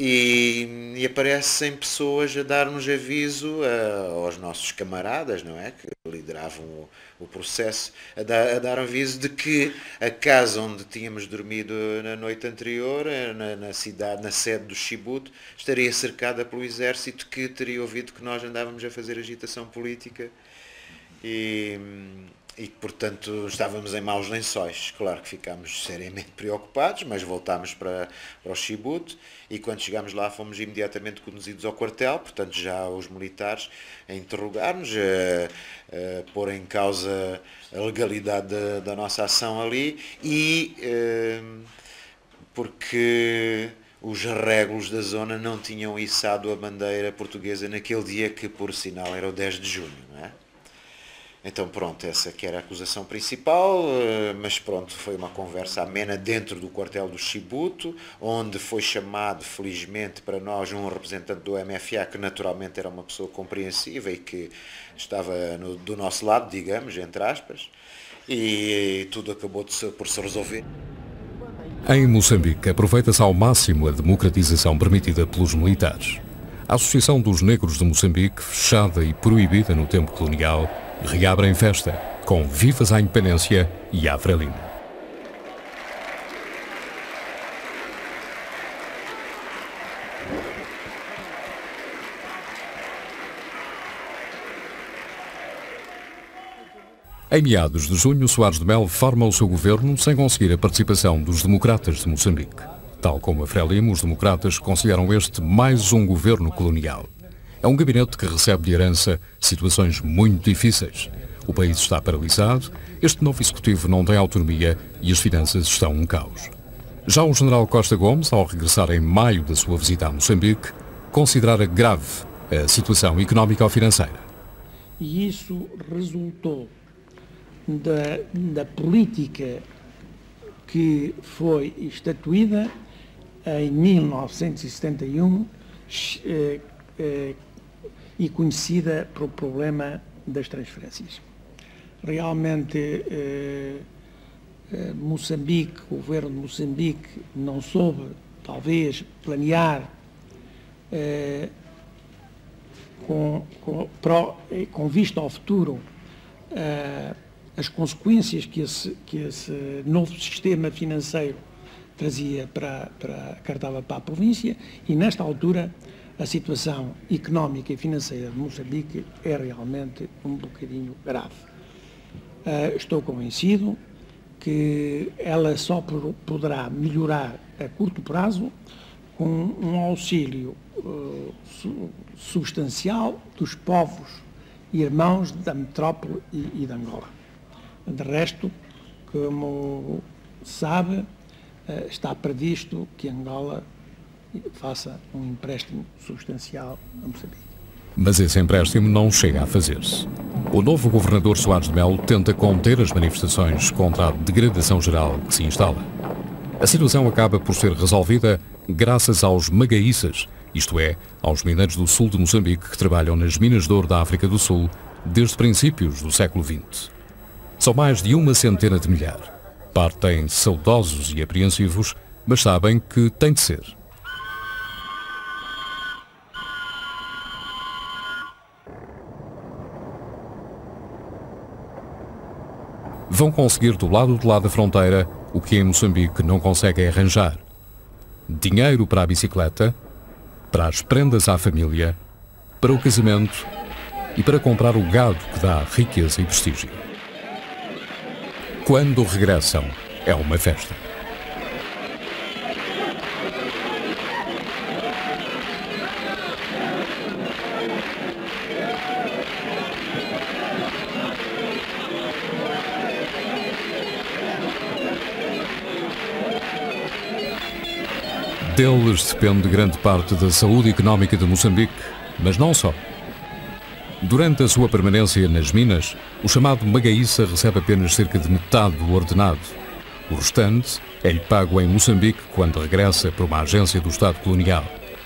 e aparecem pessoas a dar-nos aviso aos nossos camaradas, não é? Que lideravam o processo, a dar aviso de que a casa onde tínhamos dormido na noite anterior, na sede do Chibuto, estaria cercada pelo exército, que teria ouvido que nós andávamos a fazer agitação política e portanto estávamos em maus lençóis. Claro que ficámos seriamente preocupados, mas voltámos para o Chibuto e quando chegámos lá fomos imediatamente conduzidos ao quartel, portanto já os militares a interrogar-nos, a pôr em causa a legalidade da nossa ação ali e porque os régulos da zona não tinham içado a bandeira portuguesa naquele dia, que por sinal era o 10 de junho, não é? Então pronto, essa que era a acusação principal, mas pronto, foi uma conversa amena dentro do quartel do Chibuto, onde foi chamado, felizmente para nós, um representante do MFA, que naturalmente era uma pessoa compreensiva e que estava do nosso lado, digamos, entre aspas, e tudo acabou por se resolver.
Em Moçambique, aproveita-se ao máximo a democratização permitida pelos militares. A Associação dos Negros de Moçambique, fechada e proibida no tempo colonial, reabre em festa, com vivas à independência e à Frelimo. Em meados de junho, Soares de Melo forma o seu governo sem conseguir a participação dos democratas de Moçambique. Tal como a Frelimo, os democratas consideram este mais um governo colonial. É um gabinete que recebe de herança situações muito difíceis. O país está paralisado, este novo executivo não tem autonomia e as finanças estão um caos. Já o general Costa Gomes, ao regressar em maio da sua visita a Moçambique, considerara grave a situação económico-financeira.
E isso resultou da política que foi estatuída em 1971 e conhecida pelo problema das transferências. Realmente, Moçambique, o governo de Moçambique não soube, talvez, planear com vista ao futuro as consequências que esse novo sistema financeiro trazia cartava para a província, e nesta altura a situação económica e financeira de Moçambique é realmente um bocadinho grave. Estou convencido que ela só poderá melhorar a curto prazo com um auxílio substancial dos povos irmãos da metrópole e de Angola. De resto, como sabe, está previsto que Angola faça um empréstimo substancial a Moçambique.
Mas esse empréstimo não chega a fazer-se. O novo governador Soares de Melo tenta conter as manifestações contra a degradação geral que se instala. A situação acaba por ser resolvida graças aos magaíças, isto é, aos mineiros do sul de Moçambique que trabalham nas minas de ouro da África do Sul desde princípios do século XX. São mais de 100 de milhar. Partem saudosos e apreensivos, mas sabem que tem de ser. Vão conseguir do lado de lá da fronteira o que em Moçambique não conseguem arranjar. Dinheiro para a bicicleta, para as prendas à família, para o casamento e para comprar o gado que dá riqueza e prestígio. Quando regressam, é uma festa. Deles depende grande parte da saúde económica de Moçambique, mas não só. Durante a sua permanência nas minas, o chamado magaíça recebe apenas cerca de metade do ordenado. O restante é-lhe pago em Moçambique quando regressa para uma agência do Estado colonial.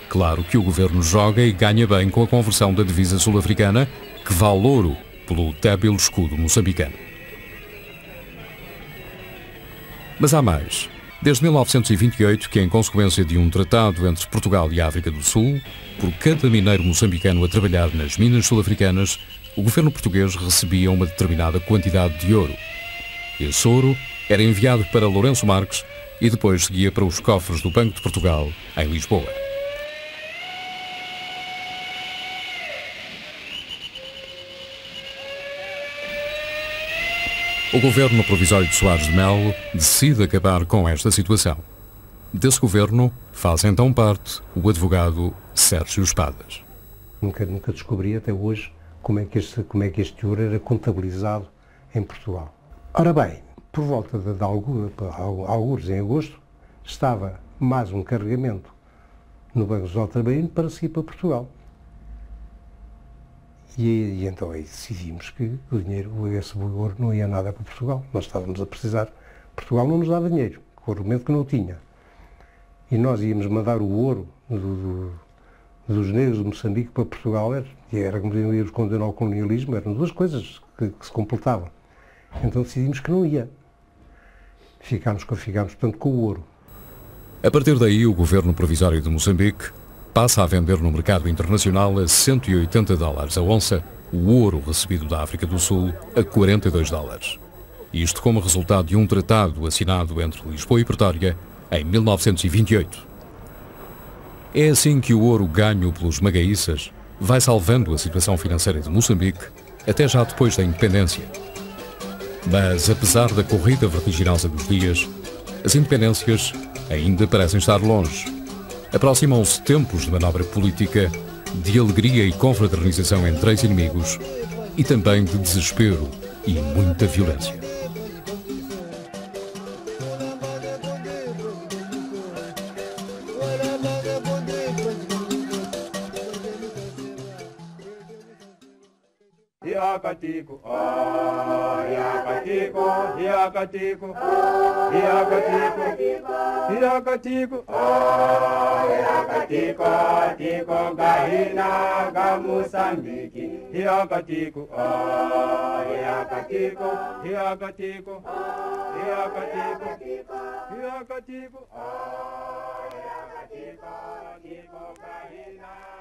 Claro que o governo joga e ganha bem com a conversão da divisa sul-africana, que vale ouro pelo débil escudo moçambicano. Mas há mais. Desde 1928, que em consequência de um tratado entre Portugal e a África do Sul, por cada mineiro moçambicano a trabalhar nas minas sul-africanas, o governo português recebia uma determinada quantidade de ouro. Esse ouro era enviado para Lourenço Marques e depois seguia para os cofres do Banco de Portugal, em Lisboa. O governo provisório de Soares de Melo decide acabar com esta situação. Desse governo faz então parte o advogado Sérgio Espadas.
Nunca descobri até hoje como é que este ouro era contabilizado em Portugal. Ora bem, por volta de algures em agosto, estava mais um carregamento no Banco Central Trabalhino para ir para Portugal. E então aí decidimos que o dinheiro, esse ouro, não ia nada para Portugal. Nós estávamos a precisar. Portugal não nos dava dinheiro, com o argumento que não tinha. E nós íamos mandar o ouro dos negros de Moçambique para Portugal, e era como íamos condenar o colonialismo, eram duas coisas que se completavam. Então decidimos que não ia. Ficámos, portanto, com o ouro.
A partir daí, o governo provisório de Moçambique passa a vender no mercado internacional a $180 a onça o ouro recebido da África do Sul a $42. Isto como resultado de um tratado assinado entre Lisboa e Pretória em 1928. É assim que o ouro ganho pelos magaíças vai salvando a situação financeira de Moçambique até já depois da independência. Mas, apesar da corrida vertiginosa dos dias, as independências ainda parecem estar longe. Aproximam-se tempos de manobra política, de alegria e confraternização entre ex-inimigos e também de desespero e muita violência.
Hiakatiku, hiakatiku, hiakatiku, hiakatiku, hiakatiku, hiakatiku, tiko gahina ga Mosambiki. Hiakatiku, hiakatiku, hiakatiku, hiakatiku, hiakatiku, hiakatiku, tiko gahina.